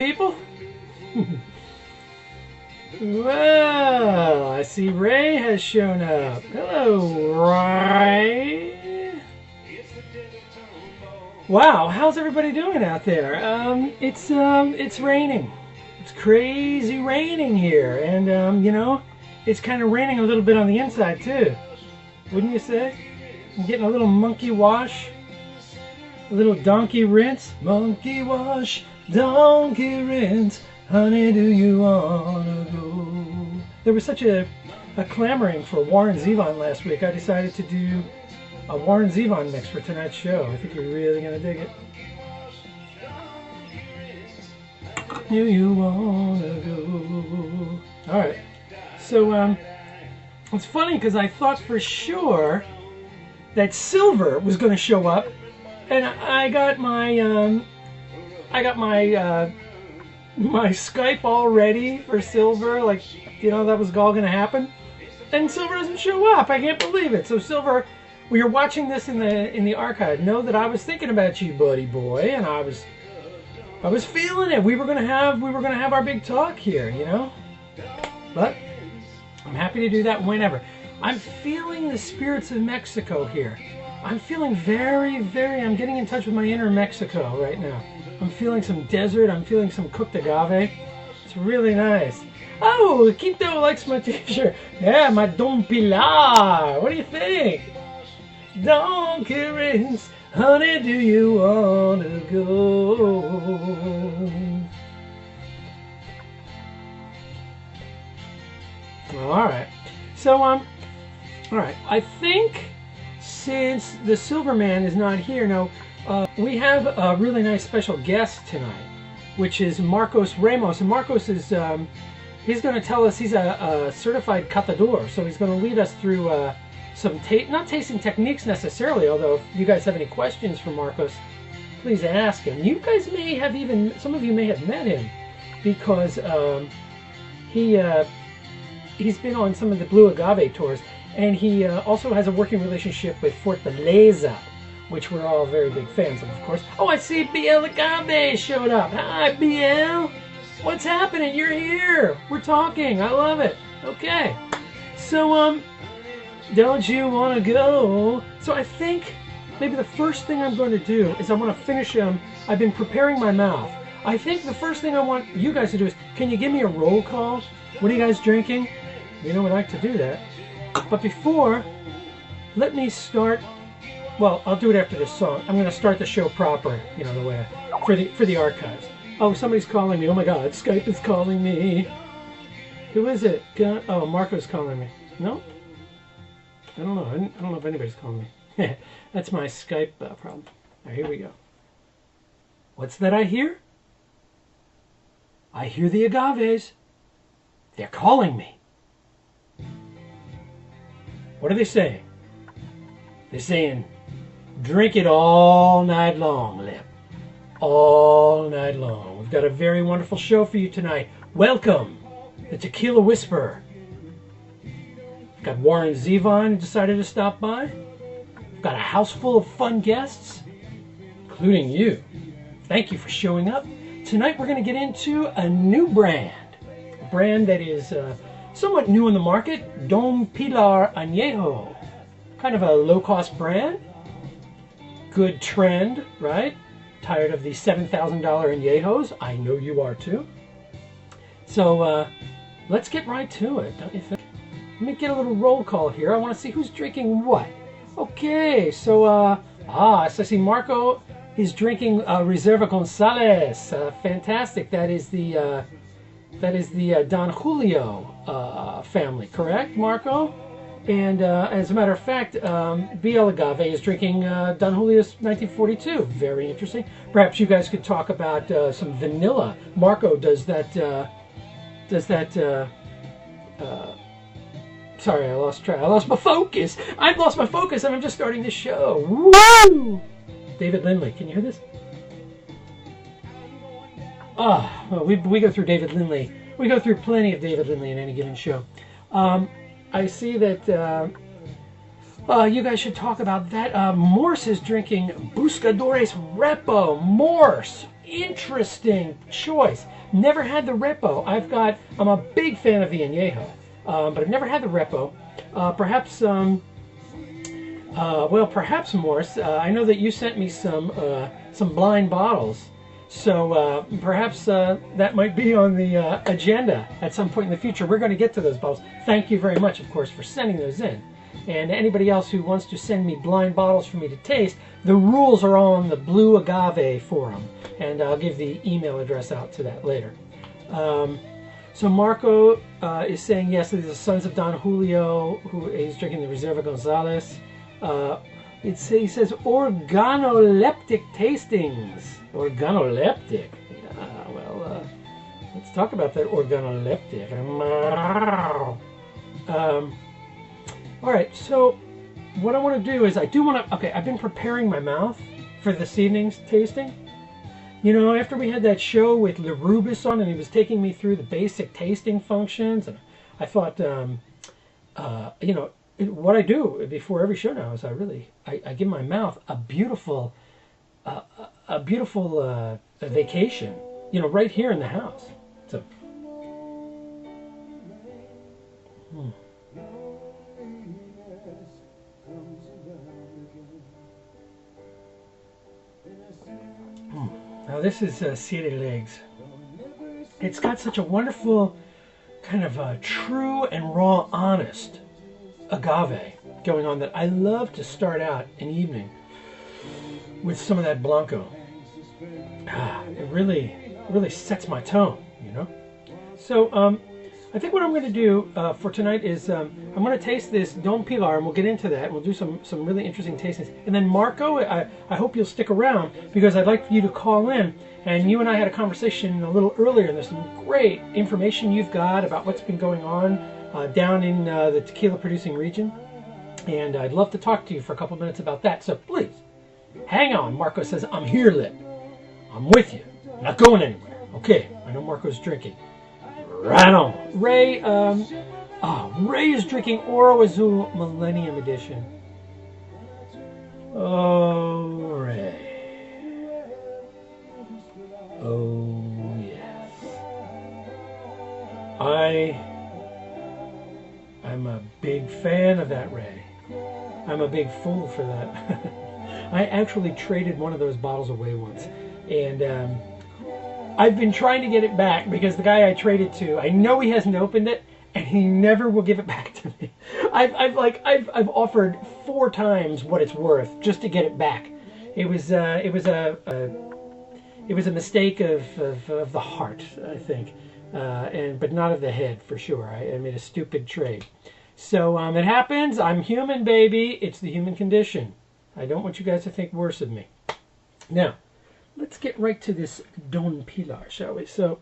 People? Well, I see Ray has shown up. Hello, Ray. Wow, how's everybody doing out there? It's raining. It's crazy raining here, and you know, it's kind of raining a little bit on the inside too. Wouldn't you say? I'm getting a little monkey wash, a little donkey rinse. Monkey wash, donkey rinse. Honey, do you wanna go? There was such a clamoring for Warren Zevon last week. I decided to do a Warren Zevon mix for tonight's show. I think you're really gonna dig it. Do you wanna go? All right. So it's funny because I thought for sure that Silver was going to show up, and I got my my Skype all ready for Silver, like, you know, that was all going to happen, and Silver doesn't show up. I can't believe it. So Silver, we were watching this in the archive. Know that I was thinking about you, buddy boy, and I was feeling it. We were gonna have our big talk here, you know. But I'm happy to do that whenever. I'm feeling the spirits of Mexico here. I'm feeling I'm getting in touch with my inner Mexico right now. I'm feeling some desert. I'm feeling some cooked agave. It's really nice. Oh, Quinto likes my t-shirt. Yeah, my Don Pilar. What do you think? Don Quirins, honey, do you wanna go? All right. So all right. I think since the Silverman is not here now, we have a really nice special guest tonight, which is Marcos Ramos. And Marcos is he's going to tell us, he's a certified catador, so he's going to lead us through some not tasting techniques necessarily, although if you guys have any questions for Marcos, please ask him. You guys may have some of you may have met him, because he's been on some of the Blue Agave tours, and he also has a working relationship with Fortaleza, which we're all very big fans of course. Oh, I see BL Agave showed up. Hi, BL. What's happening? You're here. We're talking. I love it. Okay. So, don't you want to go? So I think maybe the first thing I'm going to do is I want to finish I've been preparing my mouth. I think the first thing I want you guys to do is, can you give me a roll call? What are you guys drinking? You know, we like to do that. But before, let me start. Well, I'll do it after this song. I'm going to start the show proper, you know, the way for the archives. Oh, somebody's calling me. Oh my God, Skype is calling me. Who is it? Oh, Marco's calling me. No? I don't know. I don't know if anybody's calling me. That's my Skype problem. Right, here we go. What's that I hear? I hear the agaves. They're calling me. What are they saying? They're saying, drink it all night long, Lip. All night long. We've got a very wonderful show for you tonight. Welcome, the Tequila Whisperer. We've got Warren Zevon who decided to stop by. We've got a house full of fun guests, including you. Thank you for showing up. Tonight we're going to get into a new brand. A brand that is somewhat new in the market. Don Pilar Anejo. Kind of a low-cost brand. Good trend, right? Tired of the $7,000 añejos? I know you are too. So let's get right to it, don't you think? Let me get a little roll call here. I want to see who's drinking what. Okay, so I see Marco is drinking Reserva Gonzalez. Fantastic. That is the Don Julio family, correct, Marco? And as a matter of fact, BL Agave is drinking Don Julio's 1942. Very interesting. Perhaps you guys could talk about some vanilla. Marco does that. Sorry, I lost track. I lost my focus. I've lost my focus, and I'm just starting the show. Woo! David Lindley, can you hear this? Well, we go through David Lindley. We go through plenty of David Lindley in any given show. I see that you guys should talk about that. Morse is drinking Buscadores Repo. Morse. interesting choice. Never had the Repo. I'm a big fan of the Anejo, but I've never had the Repo. Perhaps Morse. I know that you sent me some blind bottles, so perhaps that might be on the agenda at some point in the future. We're going to get to those bottles. Thank you very much, of course, for sending those in. And anybody else who wants to send me blind bottles for me to taste, the rules are on the Blue Agave forum, and I'll give the email address out to that later. So Marco is saying yes, these are Sons of Don Julio, who is drinking the Reserva Gonzalez. He says organoleptic tastings. Organoleptic. Let's talk about that organoleptic. All right, so what I want to do is I've been preparing my mouth for this evening's tasting. You know, after we had that show with LaRubis on and he was taking me through the basic tasting functions, and I thought, what I do before every show now is I give my mouth a beautiful vacation, right here in the house. So. Now this is City Legs. It's got such a wonderful kind of true and raw, honest agave going on that I love to start out an evening with some of that Blanco. It really sets my tone, So I think what I'm going to do for tonight is I'm going to taste this Don Pilar, and we'll get into that. We'll do some really interesting tastings. And then Marco, I hope you'll stick around, because I'd like for you to call in. And you and I had a conversation a little earlier, and there's some great information you've got about what's been going on down in the tequila producing region. And I'd love to talk to you for a couple minutes about that. So please, hang on. Marco says, I'm here, Lip. I'm with you. Not going anywhere. Okay, I know Marco's drinking. Right on. Ray is drinking Oro Azul Millennium Edition. Oh, Ray. Oh, yes. I'm a big fan of that, Ray. I'm a big fool for that. I actually traded one of those bottles away once, and I've been trying to get it back because the guy I traded to, I know he hasn't opened it, and he never will give it back to me. I've offered 4 times what it's worth just to get it back. It was a mistake of the heart, I think, but not of the head for sure. I made a stupid trade. So it happens. I'm human, baby. It's the human condition. I don't want you guys to think worse of me. Now, let's get right to this Don Pilar, shall we? So,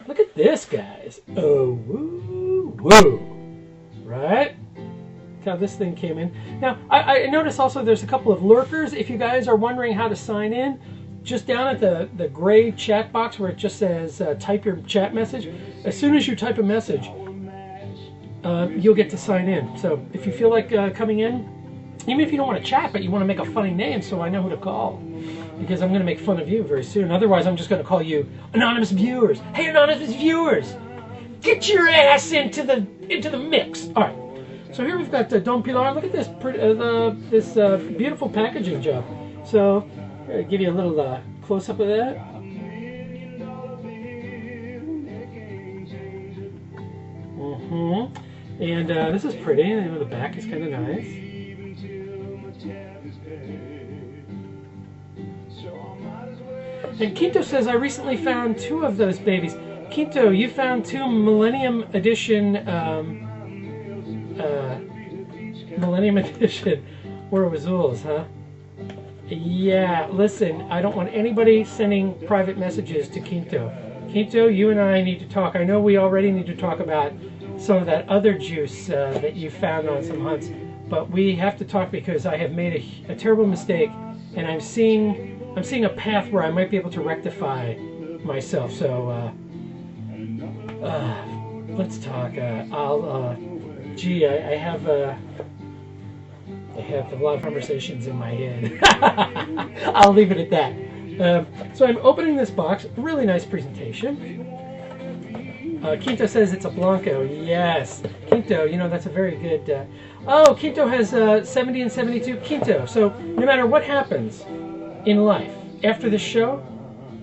look at this, guys. Oh, woo, woo. Right? Look how this thing came in. Now, I notice also there's a couple of lurkers. If you guys are wondering how to sign in, just down at the gray chat box where it just says type your chat message, as soon as you type a message, you'll get to sign in. So, if you feel like coming in, even if you don't want to chat, but you want to make a funny name so I know who to call, because I'm going to make fun of you very soon. Otherwise, I'm just going to call you anonymous viewers. Hey, anonymous viewers, get your ass into the mix. All right. So here we've got Don Pilar. Look at this beautiful packaging job. So I'll give you a little close up of that. And this is pretty. The back is kind of nice. And Quinto says, I recently found 2 of those babies. Quinto, you found 2 Millennium Edition Oro Azuls, huh? Yeah, listen, I don't want anybody sending private messages to Quinto. Quinto, you and I need to talk. I know we already need to talk about some of that other juice that you found on some hunts, but we have to talk because I have made a terrible mistake, and I'm seeing a path where I might be able to rectify myself. So let's talk. I have a lot of conversations in my head. I'll leave it at that. So I'm opening this box. Really nice presentation. Quinto says it's a Blanco. Yes. Quinto, you know, that's a very good... oh, Quinto has 70 and 72. Quinto. So no matter what happens in life, after this show,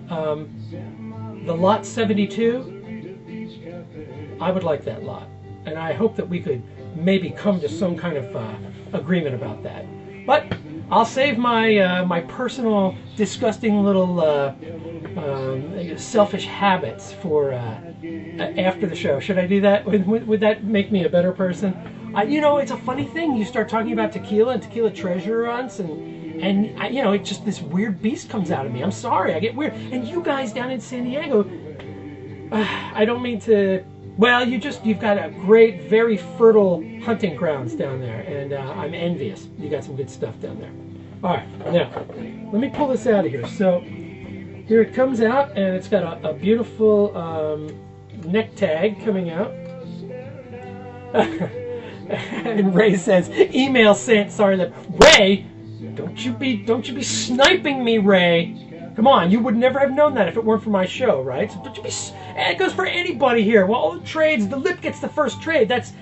the lot 72, I would like that lot. And I hope that we could maybe come to some kind of agreement about that. But I'll save my my personal disgusting little selfish habits for after the show. Should I do that? Would that make me a better person? You know, it's a funny thing. You start talking about tequila and tequila treasure hunts, and you know, it just, this weird beast comes out of me. I'm sorry, I get weird. And you guys down in San Diego, I don't mean to... Well, you've got a great, very fertile hunting grounds down there, and I'm envious. You got some good stuff down there. All right, now, let me pull this out of here. So, here it comes out, and it's got a beautiful neck tag coming out. And Ray says, email sent. Sorry, Ray, don't you be sniping me, Ray. Come on, you would never have known that if it weren't for my show, right? So don't you be... And it goes for anybody here. Well, all the trades, the lip gets the first trade. That's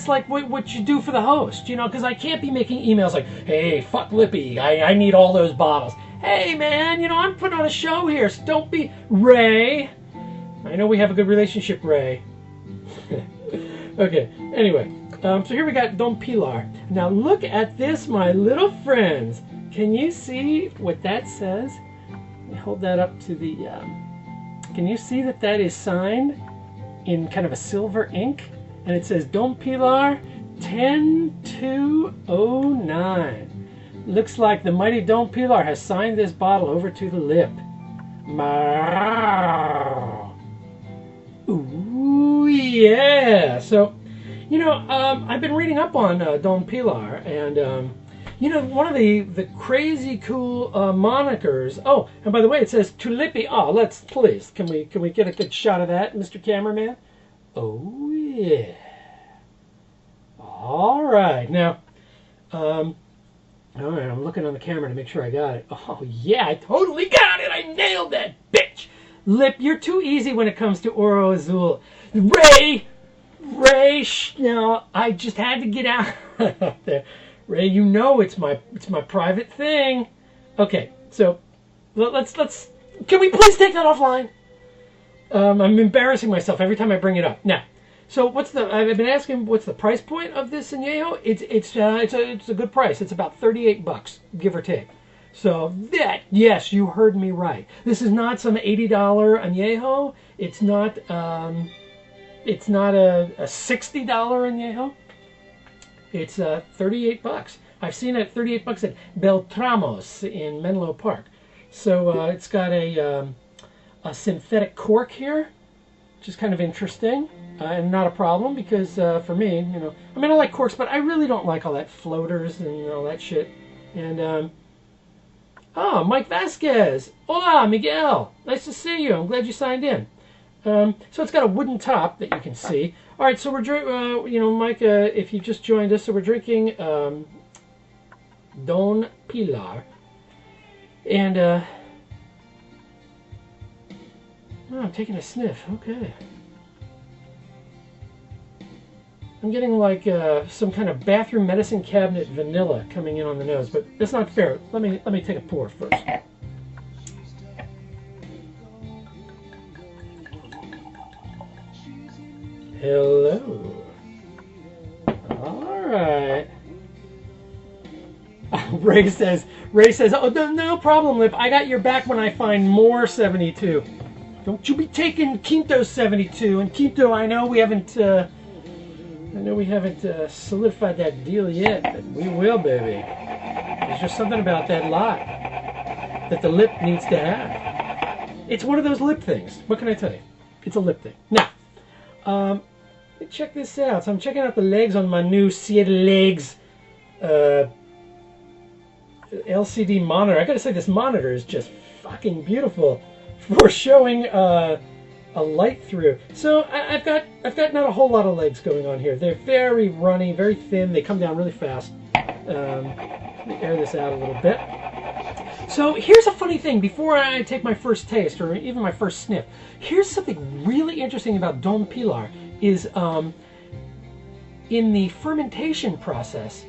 like what you do for the host, you know, because I can't be making emails like, hey, fuck Lippy, I need all those bottles. Hey, man, you know, I'm putting on a show here, so don't be... Ray. I know we have a good relationship, Ray. Okay, anyway, so here we got Don Pilar. Now look at this, my little friends. Can you see what that says? Hold that up to the... can you see that that is signed in kind of a silver ink? And it says Don Pilar 10209. Looks like the mighty Don Pilar has signed this bottle over to the lip. Ooh, yeah. So, you know, I've been reading up on Don Pilar, and... you know, one of the crazy cool monikers. Oh, and by the way, it says to Lippy. Oh, let's please. Can we get a good shot of that, Mr. Cameraman? Oh yeah. All right. Now, all right. I'm looking on the camera to make sure I got it. Oh yeah, I totally got it. I nailed that bitch. Lip, you're too easy when it comes to Oro Azul. Ray. No, I just had to get out there. Ray, you know it's my private thing. Okay, so let's can we please take that offline? I'm embarrassing myself every time I bring it up. Now, so I've been asking what's the price point of this Anejo? It's a good price. It's about $38, give or take. So that, yes, you heard me right. This is not some $80 Anejo. It's not a $60 Anejo. It's $38. I've seen it at $38 at Beltramos in Menlo Park. So it's got a synthetic cork here, which is kind of interesting and not a problem because for me, you know, I mean, I like corks, but I really don't like all that floaters and all that shit. And oh, Mike Vasquez. Hola, Miguel. Nice to see you. I'm glad you signed in. So it's got a wooden top that you can see. All right, so we're you know, Mike, if you just joined us, so we're drinking Don Pilar, and oh, I'm taking a sniff. Okay, I'm getting like some kind of bathroom medicine cabinet vanilla coming in on the nose, but that's not fair. Let me take a pour first. Hello. All right. Ray says, oh, no problem, Lip. I got your back when I find more 72. Don't you be taking Quinto's 72. And Quinto, I know we haven't solidified that deal yet, but we will, baby. There's just something about that lot that the lip needs to have. It's one of those lip things. What can I tell you? It's a lip thing. Now, check this out. So I'm checking out the legs on my new Siete Legs LCD monitor. I gotta say, this monitor is just fucking beautiful for showing a light through. So I've got not a whole lot of legs going on here. They're very runny, very thin. They come down really fast. Let me air this out a little bit. So here's a funny thing. Before I take my first taste, or even my first sniff, here's something really interesting about Don Pilar. Is in the fermentation process,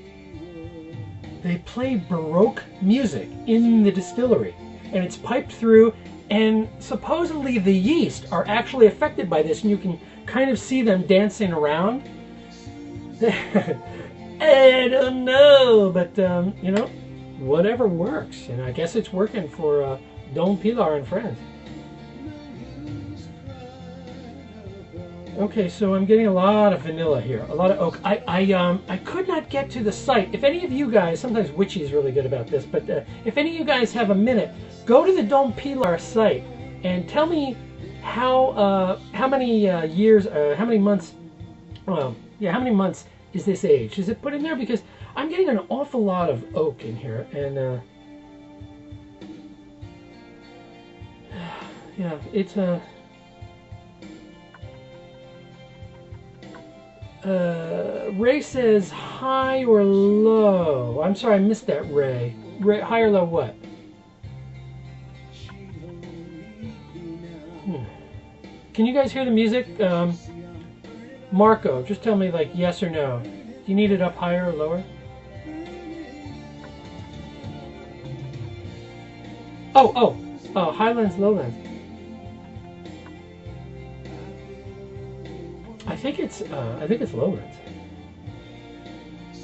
they play Baroque music in the distillery, and it's piped through. And supposedly the yeast are actually affected by this, and you can kind of see them dancing around. I don't know, but you know, whatever works, and I guess it's working for Don Pilar and friends. Okay, so I'm getting a lot of vanilla here, a lot of oak. I could not get to the site. If any of you guys, sometimes Witchy's really good about this, but if any of you guys have a minute, go to the Don Pilar site and tell me how many years, how many months, well, yeah, how many months is this aged? Is it put in there? Because I'm getting an awful lot of oak in here, and yeah, it's Ray says high or low. I'm sorry, I missed that, Ray. High or low what? Can you guys hear the music? Marco, just tell me like yes or no. Do you need it up higher or lower? Oh, highlands, lowlands. I think it's lowlands.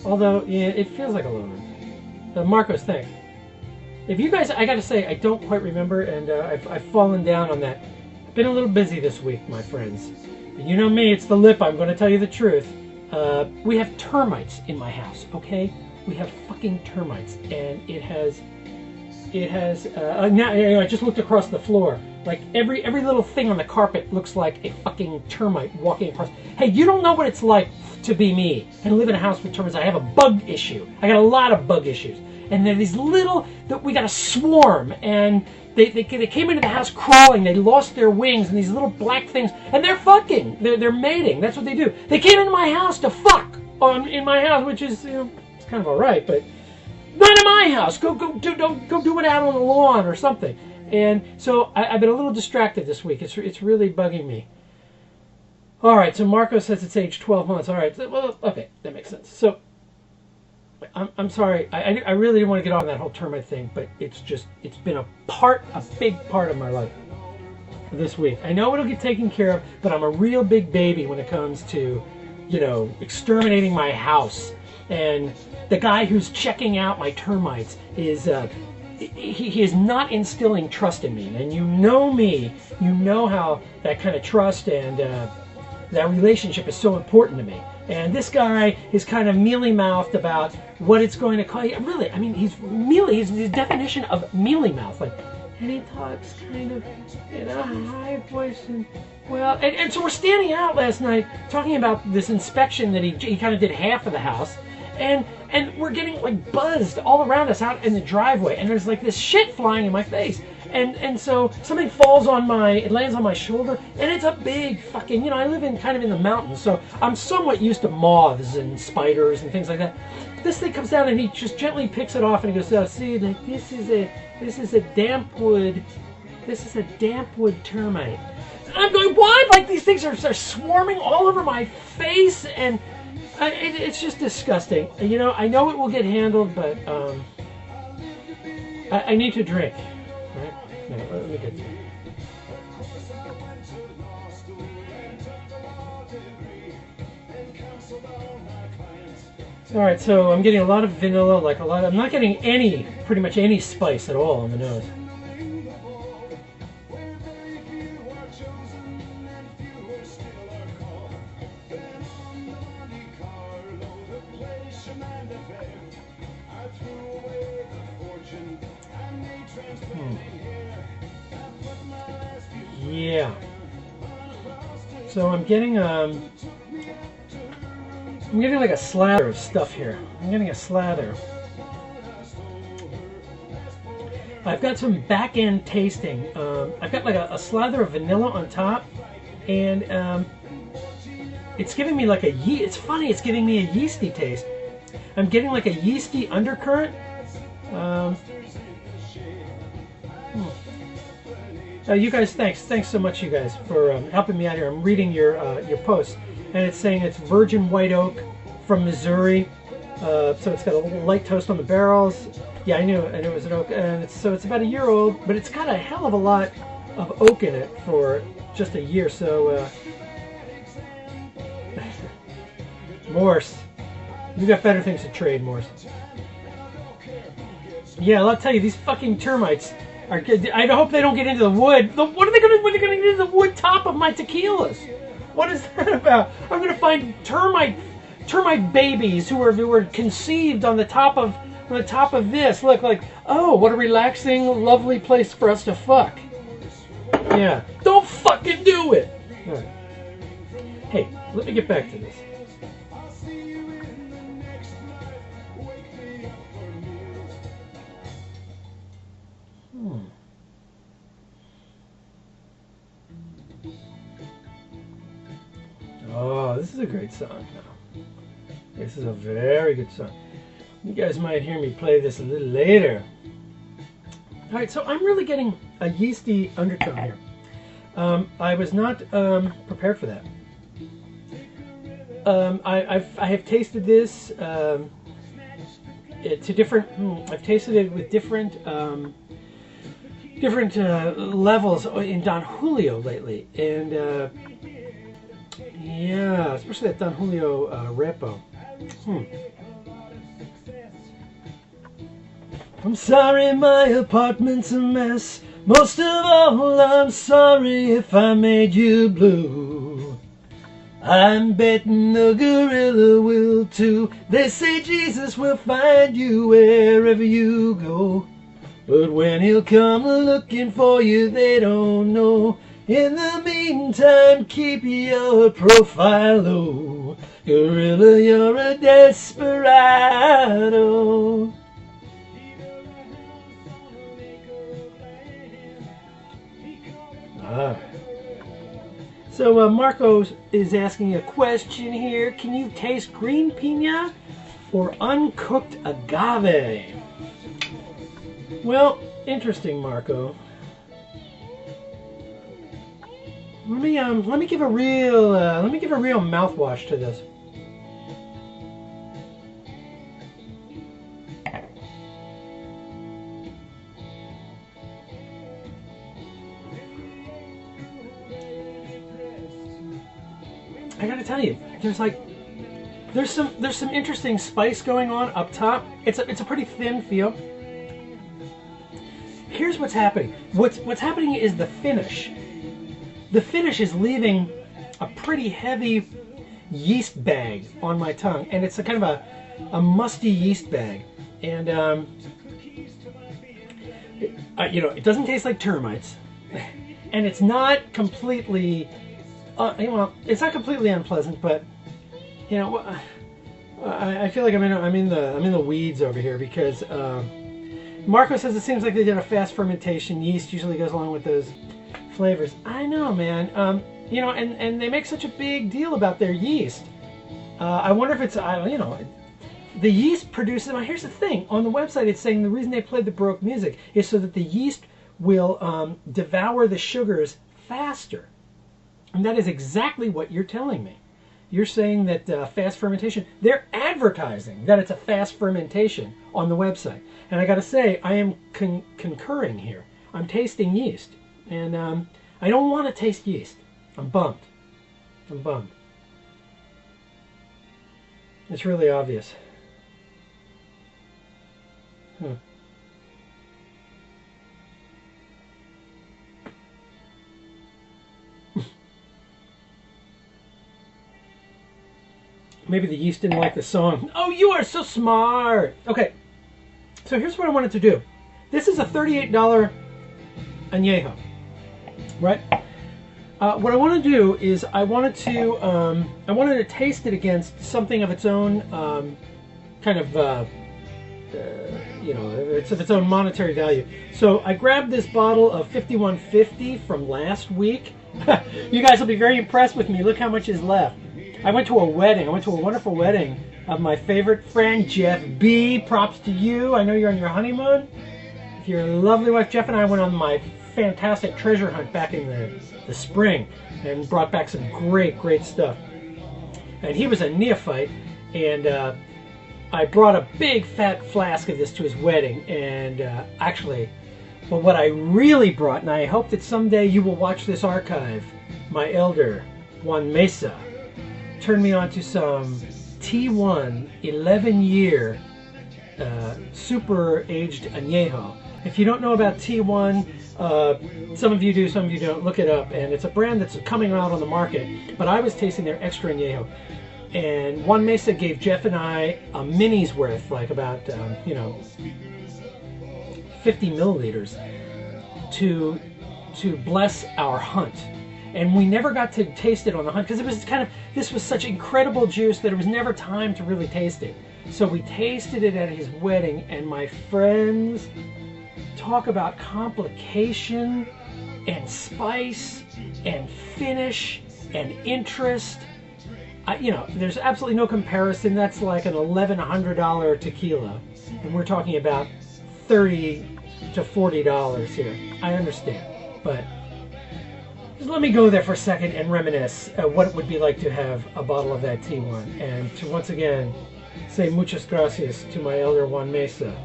Although, yeah, it feels like a lowland. Marcos, thanks. If you guys, I gotta say, I don't quite remember, and I've fallen down on that. I've been a little busy this week, my friends. And you know me, it's the lip. I'm going to tell you the truth. We have termites in my house. Okay, we have fucking termites, and it has. Now, you know, I just looked across the floor. Like every little thing on the carpet looks like a fucking termite walking across. Hey, you don't know what it's like to be me and live in a house with termites. I have a bug issue. I got a lot of bug issues, and they're these little that we got a swarm, and they came into the house crawling. They lost their wings, and these little black things, and they're fucking. They're mating. That's what they do. They came into my house to fuck in my house, which is, you know, it's kind of all right, but not in my house. Go do it out on the lawn or something. And so I've been a little distracted this week. It's really bugging me. All right, so Marco says it's age 12 months. All right, well, okay, that makes sense. So I'm sorry. I really didn't want to get on that whole termite thing, but it's been a big part of my life this week. I know it'll get taken care of, but I'm a real big baby when it comes to, you know, exterminating my house. And the guy who's checking out my termites is he is not instilling trust in me. And you know me, you know how that kind of trust and that relationship is so important to me. And this guy is kind of mealy-mouthed about what it's going to cost. Really, I mean, he's the definition of mealy-mouthed. Like, and he talks kind of in a high voice. And, well, and so we're standing out last night talking about this inspection that he kind of did half of the house. And we're getting like buzzed all around us out in the driveway, and there's like this shit flying in my face, and so something it lands on my shoulder, and it's a big fucking, you know, I live kind of in the mountains, so I'm somewhat used to moths and spiders and things like that. This thing comes down and he just gently picks it off and he goes, oh, see, like, this is a damp wood termite. And I'm going, what? Like these things are swarming all over my face, and it's just disgusting. You know, I know it will get handled, but I need to drink. Right? No, let me get to it. All right, so I'm getting a lot of vanilla, I'm not getting pretty much any spice at all on the nose. Yeah. So I'm getting like a slather of stuff here. I'm getting a slather. I've got some back end tasting. I've got like a slather of vanilla on top, and it's giving me like it's funny. It's giving me a yeasty taste. I'm getting like a yeasty undercurrent. You guys, thanks so much, you guys, for helping me out here. I'm reading your post, and it's saying it's virgin white oak from Missouri. So it's got a little light toast on the barrels. Yeah, I knew it was an oak, and it's about a year old, but it's got a hell of a lot of oak in it for just a year. So, Morse, you got better things to trade, Morse. Yeah, I'll tell you, these fucking termites are good. I hope they don't get into the wood. What are they going to get into the wood top of my tequilas? What is that about? I'm going to find termite babies who were conceived on the top of this. Look, like, oh, what a relaxing, lovely place for us to fuck. Yeah, don't fucking do it. All right. Hey, let me get back to this. Oh, this is a great song. This is a very good song. You guys might hear me play this a little later. All right, so I'm really getting a yeasty undertone here. I was not prepared for that. I have tasted this to different. I've tasted it with different levels in Don Julio lately, and yeah, especially that Don Julio Repo. I'm sorry my apartment's a mess. Most of all, I'm sorry if I made you blue. I'm betting the gorilla will too. They say Jesus will find you wherever you go. But when he'll come looking for you, they don't know. In the meantime, keep your profile low. Gorilla, you're a desperado. So Marco is asking a question here. Can you taste green piña or uncooked agave? Well, interesting, Marco. Let me give a real mouthwash to this. I gotta tell you, there's some interesting spice going on up top. It's a pretty thin feel. Here's what's happening. What's happening is the finish. The finish is leaving a pretty heavy yeast bag on my tongue, and it's a kind of a musty yeast bag. And it doesn't taste like termites, and it's not completely. It's not completely unpleasant, but I feel like I'm in the weeds over here because Marco says it seems like they did a fast fermentation. Yeast usually goes along with those flavors. I know, man. And they make such a big deal about their yeast. I wonder if it's the yeast produces. Well, here's the thing. On the website, it's saying the reason they played the Baroque music is so that the yeast will devour the sugars faster. And that is exactly what you're telling me. You're saying that fast fermentation, they're advertising that it's a fast fermentation on the website. And I got to say, I am concurring here. I'm tasting yeast. And I don't want to taste yeast. I'm bummed. It's really obvious. Maybe the yeast didn't like the song. Oh, you are so smart. Okay, so here's what I wanted to do. This is a $38 Anejo, right? What I want to do is I wanted to taste it against something of its own kind of it's of its own monetary value. So I grabbed this bottle of 5150 from last week. You guys will be very impressed with me. Look how much is left. I went to a wedding. I went to a wonderful wedding of my favorite friend, Jeff B. Props to you. I know you're on your honeymoon. With your lovely wife, Jeff and I went on my fantastic treasure hunt back in the spring and brought back some great stuff. And he was a neophyte, and I brought a big fat flask of this to his wedding. And actually, but what I really brought, and I hope that someday you will watch this archive, my elder, Juan Mesa, turned me on to some T1 11-year super aged Anejo. If you don't know about T1, some of you do, some of you don't. Look it up, and it's a brand that's coming out on the market. But I was tasting their extra Anejo, and Juan Mesa gave Jeff and I a mini's worth, like about 50 milliliters, to bless our hunt. And we never got to taste it on the hunt because it was this was such incredible juice that it was never time to really taste it. So we tasted it at his wedding, and my friends, talk about complication and spice and finish and interest. There's absolutely no comparison. That's like an $1,100 tequila, and we're talking about $30 to $40 here. I understand, but just let me go there for a second and reminisce what it would be like to have a bottle of that T1, and to once again say muchas gracias to my elder Juan Mesa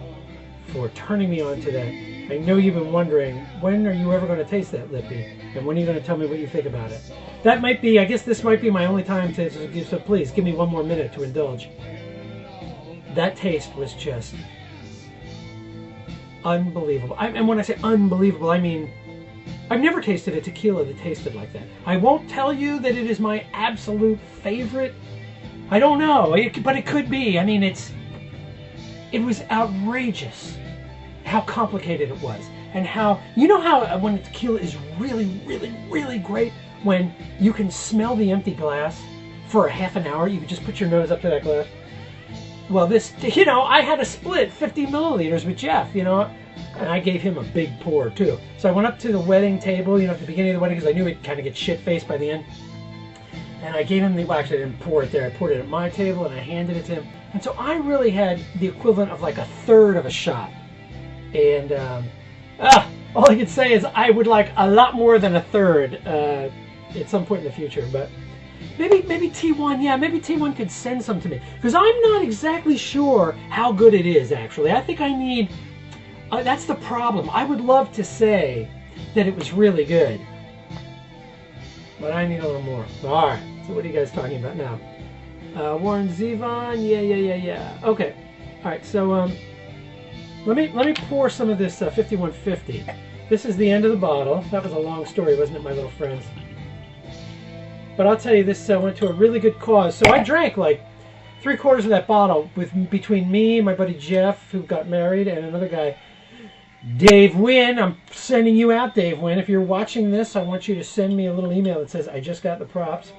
for turning me on to that. I know you've been wondering, when are you ever going to taste that, Lippy? And when are you going to tell me what you think about it? That might be, I guess this might be my only time to give, so please give me one more minute to indulge. That taste was just unbelievable. And when I say unbelievable, I mean, I've never tasted a tequila that tasted like that. I won't tell you that it is my absolute favorite. I don't know, but it could be. I mean, it was outrageous how complicated it was, and how, you know how when the tequila is really great, when you can smell the empty glass for a half an hour. You could just put your nose up to that glass. Well, this, I had a split 50 milliliters with Jeff, and I gave him a big pour too. So I went up to the wedding table, at the beginning of the wedding, because I knew he'd kind of get shit-faced by the end. And I gave him well, actually I didn't pour it there. I poured it at my table and I handed it to him. And so I really had the equivalent of like a third of a shot. And all I can say is I would like a lot more than a third at some point in the future. But maybe T1, yeah, maybe T1 could send some to me. Because I'm not exactly sure how good it is, actually. I think I need, that's the problem. I would love to say that it was really good, but I need a little more. All right, so what are you guys talking about now? Warren Zevon, yeah. Okay, all right. So let me pour some of this 5150. This is the end of the bottle. That was a long story, wasn't it, my little friends? But I'll tell you, this went to a really good cause. So I drank like 3/4 of that bottle between me, my buddy Jeff, who got married, and another guy, Dave Wynn. I'm sending you out, Dave Wynn. If you're watching this, I want you to send me a little email that says, I just got the props.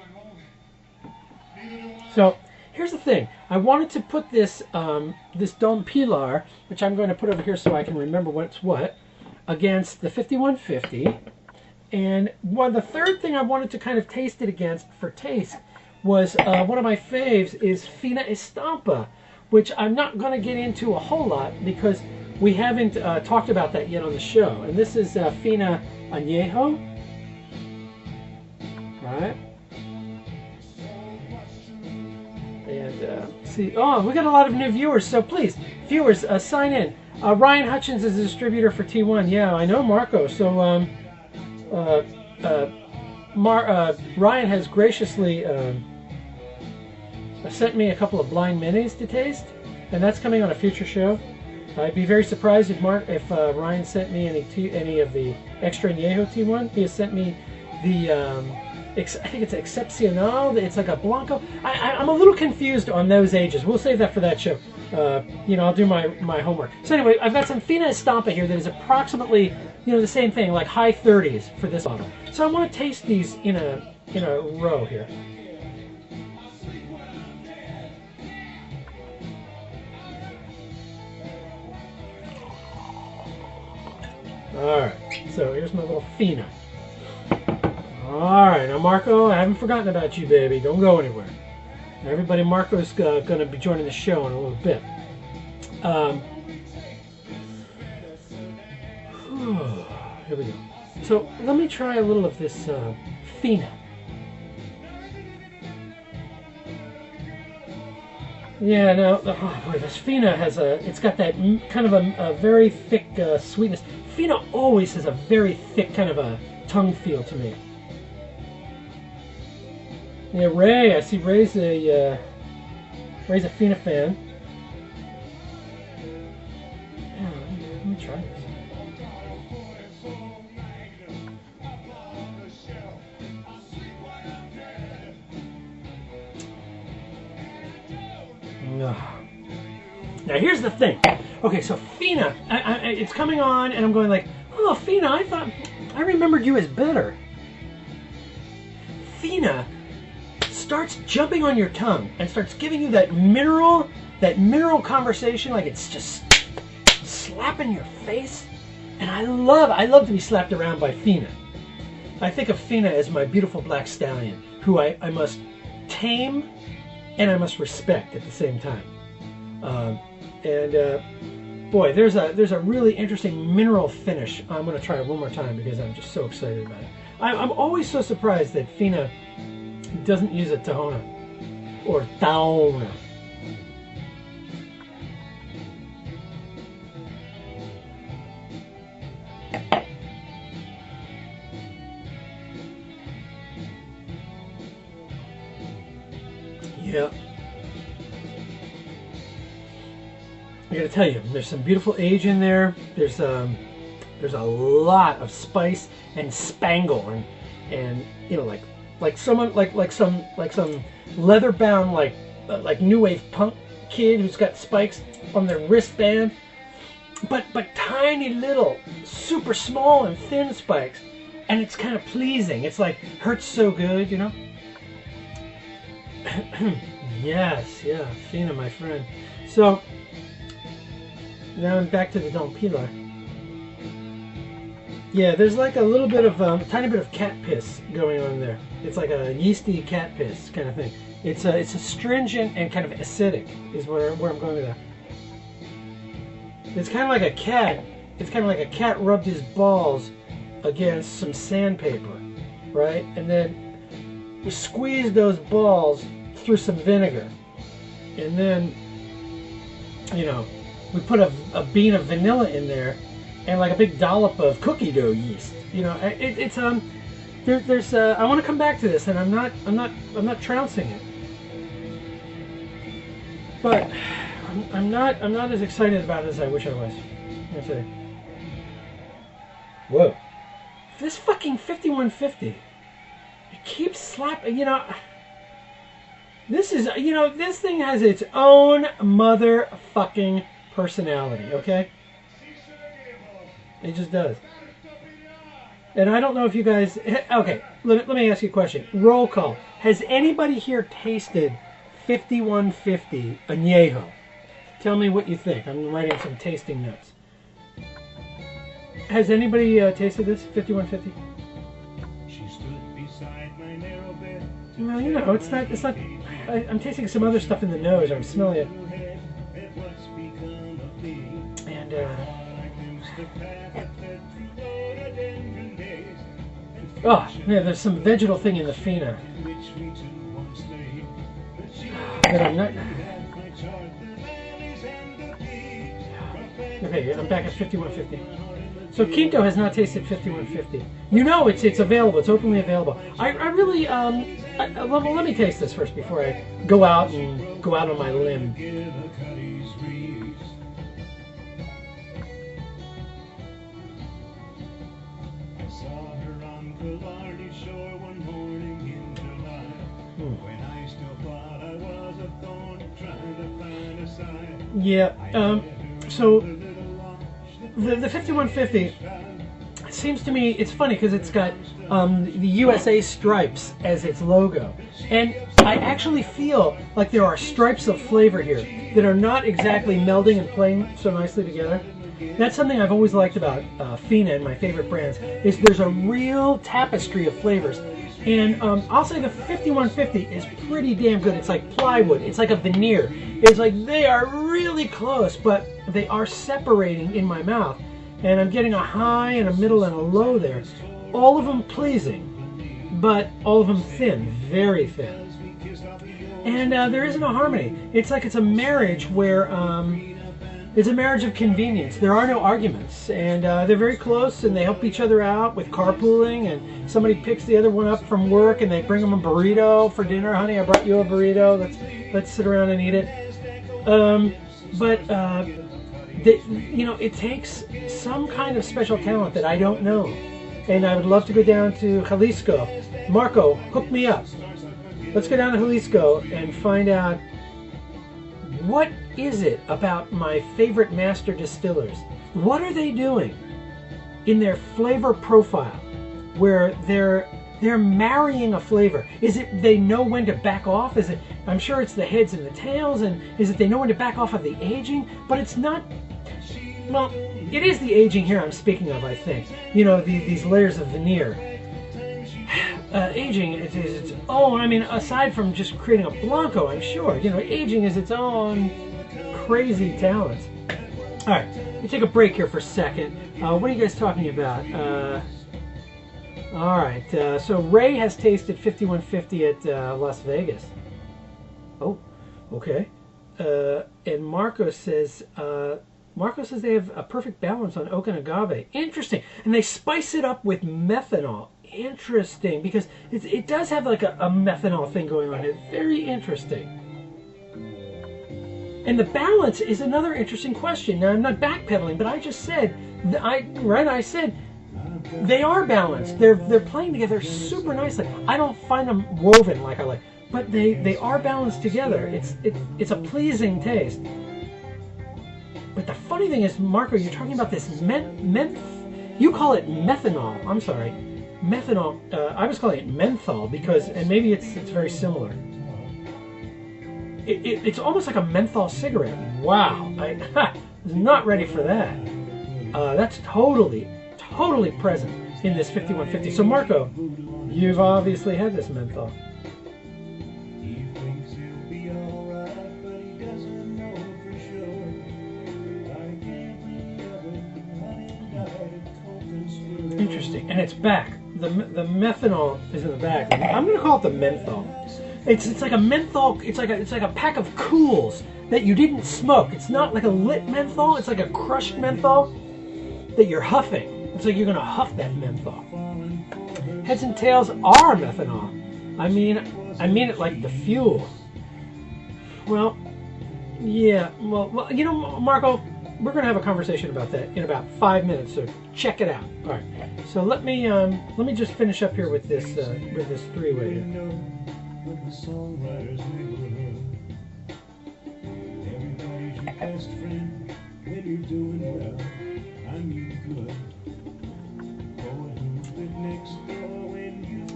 So here's the thing. I wanted to put this Don Pilar, which I'm going to put over here so I can remember what's what, against the 5150. And the third thing I wanted to kind of taste it against for taste was one of my faves is Fina Estampa, which I'm not going to get into a whole lot because we haven't talked about that yet on the show. And this is Fina Anejo, right? And see, oh, we got a lot of new viewers. So please, viewers, sign in. Ryan Hutchins is a distributor for T1. Yeah, I know Marco. So Ryan has graciously sent me a couple of blind minis to taste, and that's coming on a future show. I'd be very surprised if Ryan sent me any of the extra Anejo T1. He has sent me the I think it's Excepcional. It's like a Blanco. I'm a little confused on those ages. We'll save that for that show. I'll do my homework. So anyway, I've got some Fina Estampa here that is approximately the same thing, like high 30s for this bottle. So I want to taste these in a row here. Alright, so here's my little Fina. Alright, now Marco, I haven't forgotten about you, baby. Don't go anywhere. Everybody, Marco's going to be joining the show in a little bit. Here we go. So let me try a little of this Fina. Yeah, no, oh boy, this Fina has it's got that kind of a very thick sweetness. Fina always has a very thick kind of a tongue feel to me. Yeah, Ray, I see Ray's a Fina fan. Yeah, let me try this. Now here's the thing. Okay, so Fina, it's coming on, and I'm going like, oh, Fina, I remembered you as bitter. Fina starts jumping on your tongue and starts giving you that mineral conversation, like it's just slapping your face. And I love to be slapped around by Fina. I think of Fina as my beautiful black stallion, who I must tame and I must respect at the same time. Boy, there's a really interesting mineral finish. I'm going to try it one more time because I'm just so excited about it. I'm always so surprised that Fina doesn't use a Tahona or Tahona. Yeah. I gotta tell you, there's some beautiful age in there. There's a lot of spice and spangle and you know, like someone like some leather bound like new wave punk kid who's got spikes on their wristband, but tiny little super small and thin spikes, and it's kind of pleasing. It's like hurts so good, you know. Yes, yeah, Fina, my friend. So now I'm back to the Don Pilar. Yeah, there's like a little bit of tiny bit of cat piss going on there. It's like a yeasty cat piss kind of thing. It's astringent and kind of acidic is where I'm going with that. It's kind of like a cat. It's kind of like a cat rubbed his balls against some sandpaper, right? And then we squeeze those balls through some vinegar, and then, you know, we put a bean of vanilla in there, and like a big dollop of cookie dough yeast. You know, it's there's I want to come back to this, and I'm not trouncing it, but I'm not as excited about it as I wish I was. Let's say, whoa, this fucking 5150, it keeps slapping. You know. This is, you know, this thing has its own motherfucking personality, okay? It just does. And I don't know if you guys... Okay, let me ask you a question. Roll call. Has anybody here tasted 5150 Anejo? Tell me what you think. I'm writing some tasting notes. Has anybody tasted this 5150? She stood beside my narrow bed. Well, you know, it's not... I'm tasting some other stuff in the nose. I'm smelling it. And, oh, yeah, there's some vegetal thing in the Fina. But I'm not... Okay, I'm back at 5150. So Quinto has not tasted 5150. You know it's available. It's openly available. I really well, let me taste this first before I go out on my limb. Yeah. So the 5150, it seems to me, it's funny because it's got the USA stripes as its logo, and I actually feel like there are stripes of flavor here that are not exactly melding and playing so nicely together. That's something I've always liked about Fina and my favorite brands, is there's a real tapestry of flavors. And I'll say the 5150 is pretty damn good. It's like plywood. It's like a veneer. It's like they are really close, but they are separating in my mouth. And I'm getting a high and a middle and a low there. all of them pleasing, but all of them thin, very thin. And there isn't a harmony. It's like it's a marriage where it's a marriage of convenience. There are no arguments, and they're very close, and they help each other out with carpooling, and somebody picks the other one up from work, and they bring them a burrito for dinner. Honey, I brought you a burrito. Let's sit around and eat it. It takes some kind of special talent that I don't know, and I would love to go down to Jalisco. Marco, hook me up. Let's go down to Jalisco and find out what is it about my favorite master distillers. What are they doing in their flavor profile where they're marrying a flavor? Is it they know when to back off? Is it, I'm sure it's the heads and the tails, and is it they know when to back off of the aging? But it's not, well, it is the aging here I'm speaking of, I think. You know, these layers of veneer. Aging is its own, I mean, aside from just creating a Blanco, I'm sure, you know, aging is its own crazy talent. All right, let me take a break here for a second. What are you guys talking about? All right, so Ray has tasted 5150 at Las Vegas. Oh, okay. And Marco says they have a perfect balance on oak and agave. Interesting. And they spice it up with methanol. Interesting, because it does have like a methanol thing going on. It's very interesting. And the balance is another interesting question. Now, I'm not backpedaling, but I just said, I said they are balanced. They're playing together super nicely. I don't find them woven like I like, but they are balanced together. It's a pleasing taste. But the funny thing is, Marco, you're talking about this you call it methanol. I'm sorry. Methanol, I was calling it menthol because, and maybe it's very similar. It's almost like a menthol cigarette. Wow, I was not ready for that. That's totally present in this 5150. So Marco, you've obviously had this menthol. Interesting, and it's back. The methanol is in the back. I'm going to call it the menthol. It's like a menthol. It's like a pack of Cools that you didn't smoke. It's not like a lit menthol. It's like a crushed menthol that you're huffing. It's like you're going to huff that menthol. Heads and tails are methanol. I mean it like the fuel. Well, yeah. Well, you know, Marco, we're going to have a conversation about that in about 5 minutes. So check it out. All right. So let me just finish up here with this three-way.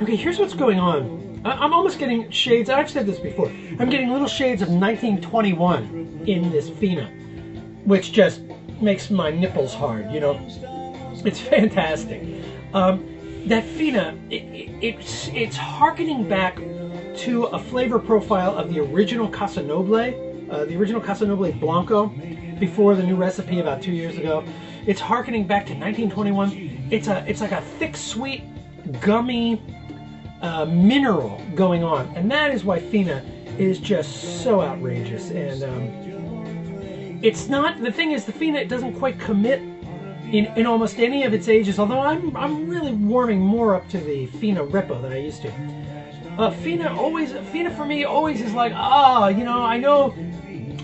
Okay, here's what's going on. I'm almost getting shades. I've said this before. I'm getting little shades of 1921 in this Fina, which just makes my nipples hard. You know, it's fantastic. That Fina, it's harkening back to a flavor profile of the original Casa Noble Blanco, before the new recipe about 2 years ago. It's harkening back to 1921. It's like a thick, sweet, gummy mineral going on, and that is why Fina is just so outrageous. And it's not, the thing is, the Fina, it doesn't quite commit in almost any of its ages, although I'm really warming more up to the Fina Repo than I used to. Fina for me always is like, you know, I know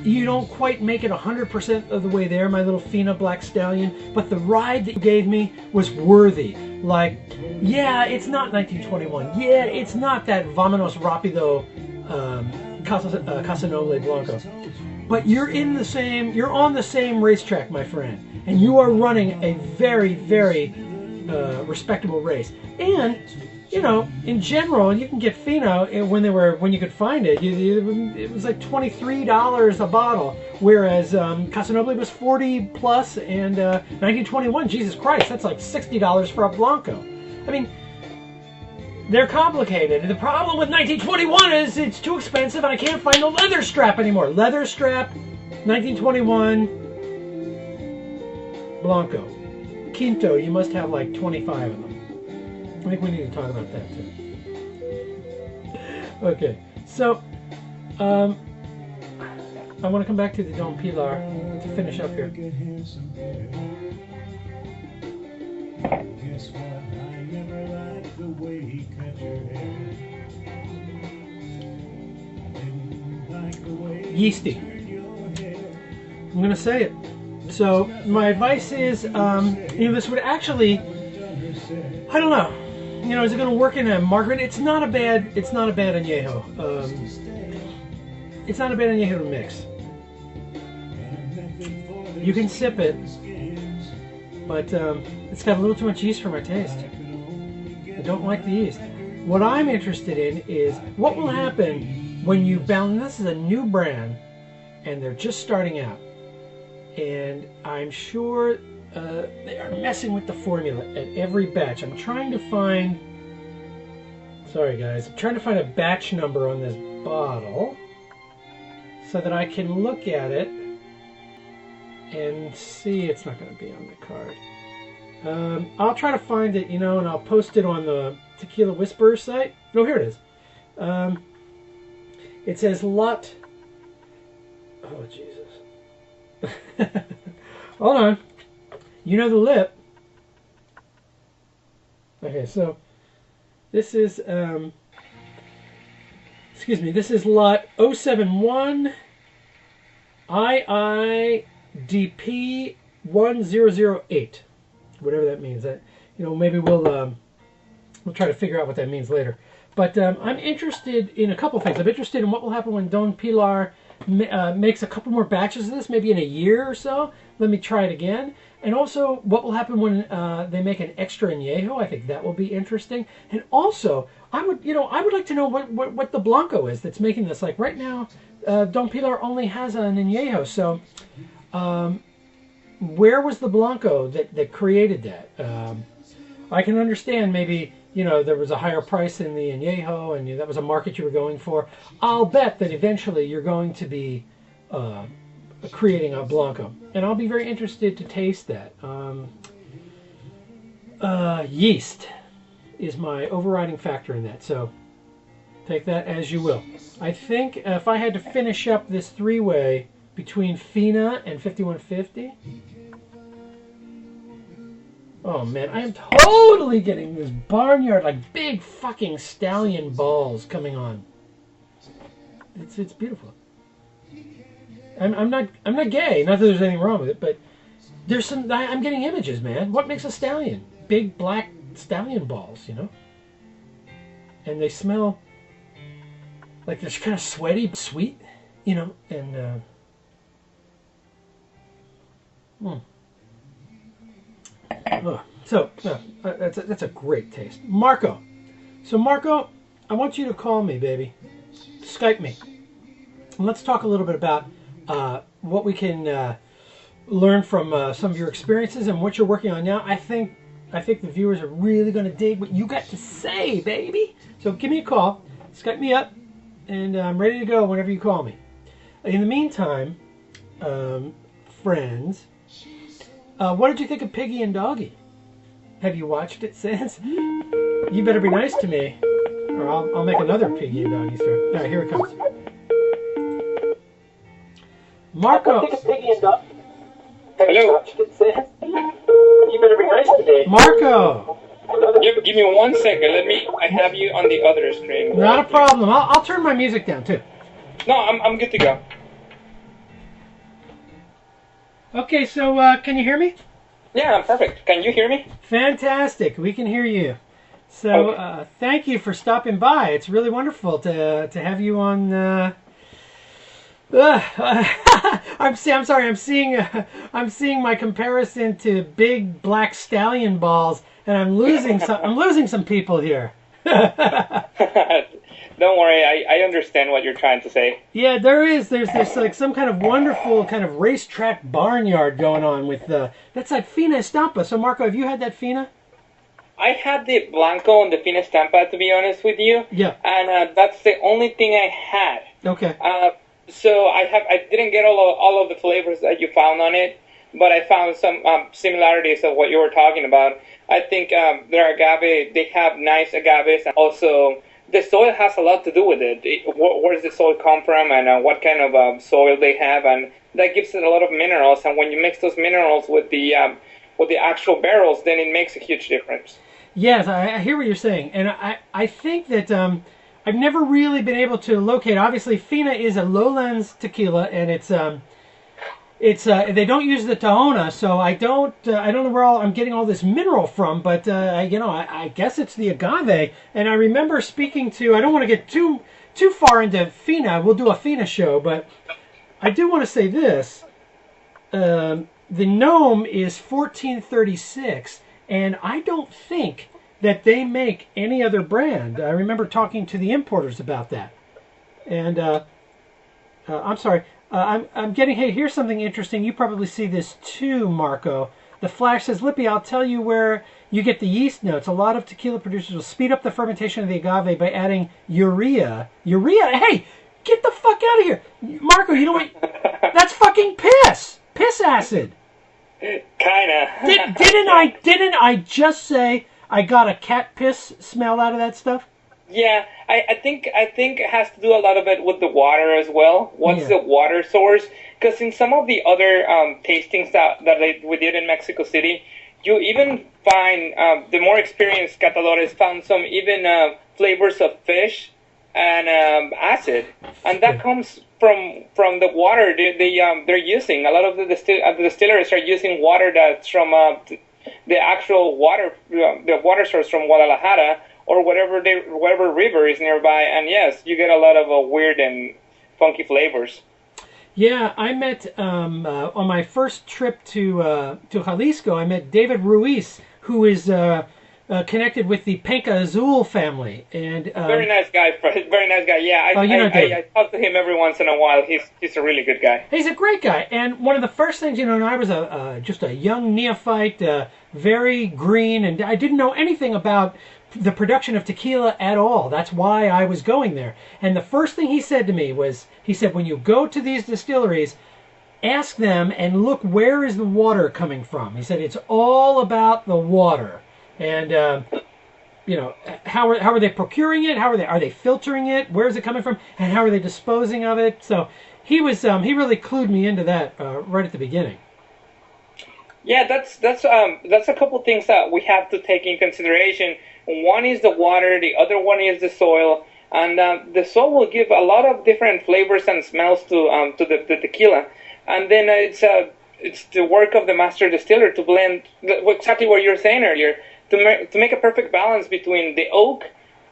you don't quite make it 100% of the way there, my little Fina Black Stallion, but the ride that you gave me was worthy. Like, yeah, it's not 1921. Yeah, it's not that Vámonos Rápido Casa Noble Blanco. But you're on the same racetrack, my friend, and you are running a very, very respectable race. And you know, in general, you can get Fina when you could find it. It was like $23 a bottle, whereas Casa Noble was 40 plus, and 1921, Jesus Christ, that's like $60 for a Blanco. I mean, they're complicated. The problem with 1921 is it's too expensive, and I can't find the leather strap anymore. Leather strap, 1921 Blanco. Quinto, you must have like 25 of them. I think we need to talk about that too. Okay, so I want to come back to the Don Pilar to finish up here. Yeasty. I'm going to say it. So my advice is, this would actually, I don't know, is it going to work in a margarita? It's not a bad añejo. It's not a bad añejo to mix. You can sip it, but it's got a little too much yeast for my taste. I don't like the yeast. What I'm interested in is what will happen when you balance. This is a new brand, and they're just starting out. And I'm sure they are messing with the formula at every batch. I'm trying to find, sorry guys, I'm trying to find a batch number on this bottle so that I can look at it and see. It's not going to be on the card. I'll try to find it, and I'll post it on the Tequila Whisperer site. Oh, here it is. It says Lot. Oh, Jesus. Hold on. You know the lip. Okay, so this is this is lot 071 IIDP 1008. Whatever that means. Maybe we'll try to figure out what that means later. But I'm interested in a couple things. I'm interested in what will happen when Don Pilar makes a couple more batches of this, maybe in a year or so. Let me try it again. And also, what will happen when they make an extra añejo? I think that will be interesting. And also, I would like to know what the Blanco is that's making this. Like right now, Don Pilar only has an añejo. So, where was the Blanco that created that? I can understand maybe. There was a higher price in the añejo, and that was a market you were going for. I'll bet that eventually you're going to be creating a Blanco, and I'll be very interested to taste that. Yeast is my overriding factor in that, so take that as you will. I think if I had to finish up this three-way between Fina and 5150... Oh man, I am totally getting this barnyard, like big fucking stallion balls coming on. It's beautiful. I'm not gay. Not that there's anything wrong with it, but there's some. I'm getting images, man. What makes a stallion? Big black stallion balls, and they smell like they're kind of sweaty, but sweet, and. So that's a great taste. Marco. So Marco, I want you to call me, baby. Skype me. And let's talk a little bit about what we can learn from some of your experiences and what you're working on now. I think the viewers are really going to dig what you got to say, baby. So give me a call. Skype me up, and I'm ready to go whenever you call me. In the meantime, friends, what did you think of Piggy and Doggy? Have you watched it since? You better be nice to me, or I'll make another Piggy and Doggy story. All right, here it comes. Marco. Piggy and Doggy. Have you watched it since? You better be nice to me. Marco. Give me 1 second. I have you on the other screen. Not a problem. I'll turn my music down too. No, I'm good to go. Okay, so can you hear me? Yeah, I'm perfect. Can you hear me? Fantastic. We can hear you. So okay. Thank you for stopping by. It's really wonderful to have you on. I'm sorry. I'm seeing my comparison to big black stallion balls, and I'm losing some people here. Don't worry, I understand what you're trying to say. Yeah, there's like some kind of wonderful kind of racetrack barnyard going on with that's like Fina Estampa. So Marco, have you had that Fina? I had the Blanco and the Fina Estampa, to be honest with you. Yeah. And that's the only thing I had. Okay. So I didn't get all of the flavors that you found on it, but I found some similarities of what you were talking about. I think their agave, they have nice agaves, and also the soil has a lot to do with it. Where does the soil come from, and what kind of soil they have, and that gives it a lot of minerals. And when you mix those minerals with the actual barrels, then it makes a huge difference. Yes, I hear what you're saying, and I think that I've never really been able to locate. Obviously, Fina is a lowlands tequila, and it's they don't use the Tahona, so I don't know where I'm getting all this mineral from, but I guess it's the agave. And I remember speaking to, I don't want to get too far into Fina. We'll do a Fina show, but I do want to say this: the Gnome is 1436, and I don't think that they make any other brand. I remember talking to the importers about that, and I'm sorry. I'm getting, hey, here's something interesting. You probably see this too, Marco. The Flash says, Lippy, I'll tell you where you get the yeast notes. A lot of tequila producers will speed up the fermentation of the agave by adding urea. Urea? Hey, get the fuck out of here. Marco, you know what? That's fucking piss. Piss acid. Kinda. Didn't I just say I got a cat piss smell out of that stuff? Yeah, I think it has to do a lot of it with the water as well. What's the water source? Because in some of the other tastings that we did in Mexico City, you even find the more experienced catadores found some even flavors of fish and acid, and that comes from the water they're using. A lot of the distilleries are using water that's from the actual water, the water source from Guadalajara, or whatever river is nearby, and yes, you get a lot of weird and funky flavors. Yeah, I met on my first trip to Jalisco. I met David Ruiz, who is connected with the Penca Azul family, and very nice guy. Very nice guy. Yeah, I talk to him every once in a while. He's a really good guy. He's a great guy, and one of the first things, and I was just a young neophyte, very green, and I didn't know anything about the production of tequila at all. That's why I was going there. And the first thing he said to me was, he said, when you go to these distilleries, ask them and look, where is the water coming from? He said, it's all about the water. And, how are they procuring it? Are they filtering it? Where is it coming from? And how are they disposing of it? So he really clued me into that right at the beginning. Yeah, that's a couple things that we have to take in consideration. One is the water, the other one is the soil, and the soil will give a lot of different flavors and smells to the tequila. And then it's the work of the master distiller to blend exactly what you were saying earlier, to make a perfect balance between the oak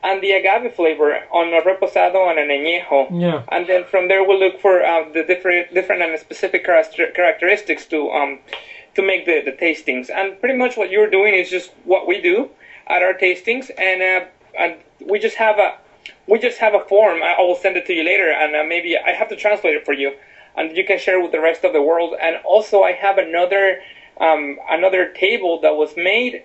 and the agave flavor on a reposado and an añejo. Yeah. And then from there we'll look for the different and specific characteristics to make the tastings. And pretty much what you're doing is just what we do at our tastings, and we just have a form. I will send it to you later, and maybe I have to translate it for you, and you can share it with the rest of the world. And also, I have another table that was made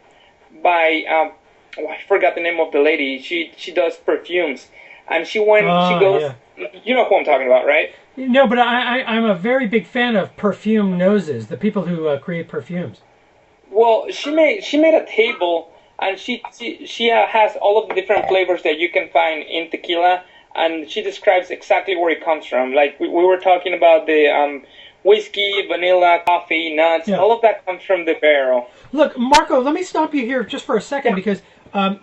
by I forgot the name of the lady. She does perfumes, and she goes. Yeah. You know who I'm talking about, right? No, but I'm a very big fan of perfume noses, the people who create perfumes. Well, she made a table. And she has all of the different flavors that you can find in tequila, and she describes exactly where it comes from. Like we were talking about the whiskey, vanilla, coffee, nuts, all of that comes from the barrel. Look, Marco, let me stop you here just for a second, because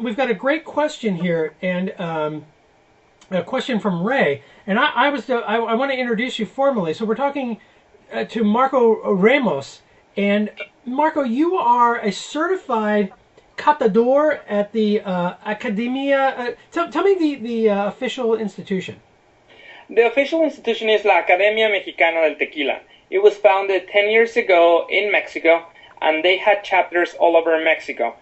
we've got a great question here, and a question from Ray. And I want to introduce you formally. So we're talking to Marco Ramos, and Marco, you are a certified catador at the Academia. Tell me the official institution. The official institution is La Academia Mexicana del Tequila. It was founded 10 years ago in Mexico, and they had chapters all over Mexico.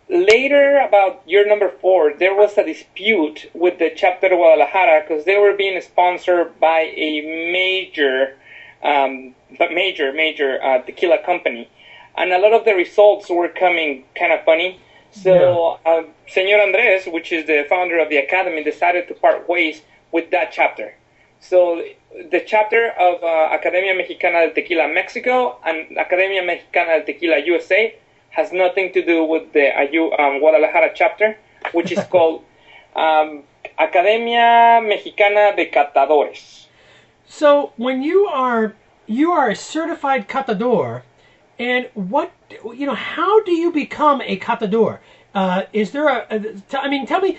Later, about year number 4, there was a dispute with the chapter of Guadalajara because they were being sponsored by a major tequila company. And a lot of the results were coming kind of funny. So, Señor Andrés, which is the founder of the academy, decided to part ways with that chapter. So, the chapter of Academia Mexicana del Tequila Mexico and Academia Mexicana del Tequila USA has nothing to do with the Guadalajara chapter, which is called Academia Mexicana de Catadores. So when you are a certified catador, and how do you become a catador? Is there tell me,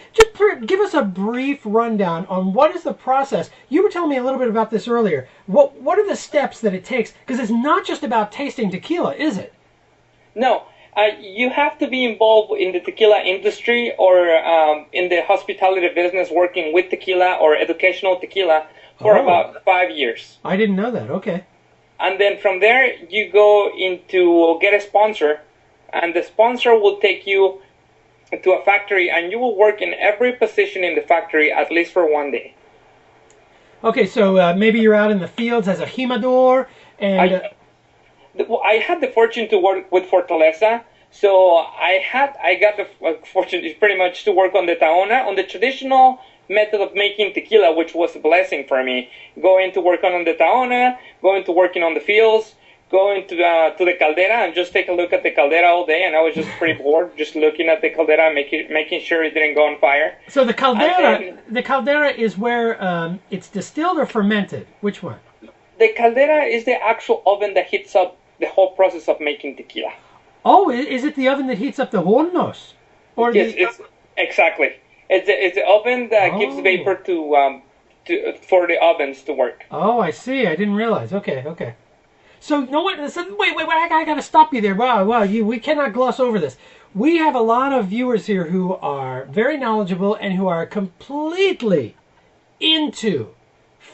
give us a brief rundown on what is the process. You were telling me a little bit about this earlier. What are the steps that it takes? Because it's not just about tasting tequila, is it? No. You have to be involved in the tequila industry or in the hospitality business working with tequila or educational tequila for about 5 years. I didn't know that. Okay. And then from there, you go into get a sponsor, and the sponsor will take you to a factory, and you will work in every position in the factory at least for 1 day. Okay, so maybe you're out in the fields as a jimador, and... I had the fortune to work with Fortaleza, so I got the fortune pretty much to work on the tahona, on the traditional method of making tequila, which was a blessing for me. Going to work on the tahona, going to working on the fields, going to the caldera and just take a look at the caldera all day, and I was just pretty bored, just looking at the caldera, making sure it didn't go on fire. So the caldera is where it's distilled or fermented? Which one? The caldera is the actual oven that heats up the whole process of making tequila. Oh, is it the oven that heats up the hornos? Or yes, exactly. It's the oven that gives vapor for the ovens to work. Oh, I see. I didn't realize. Okay. So, you know what? So, wait, I got to stop you there. Wow, we cannot gloss over this. We have a lot of viewers here who are very knowledgeable and who are completely into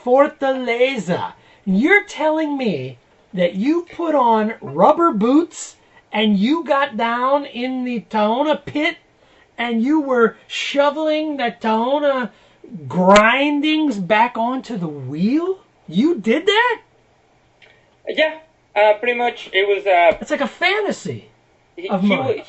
Fortaleza. You're telling me that you put on rubber boots and you got down in the tahona pit and you were shoveling the tahona grindings back onto the wheel? You did that? Yeah, pretty much. It was... it's like a fantasy of mine.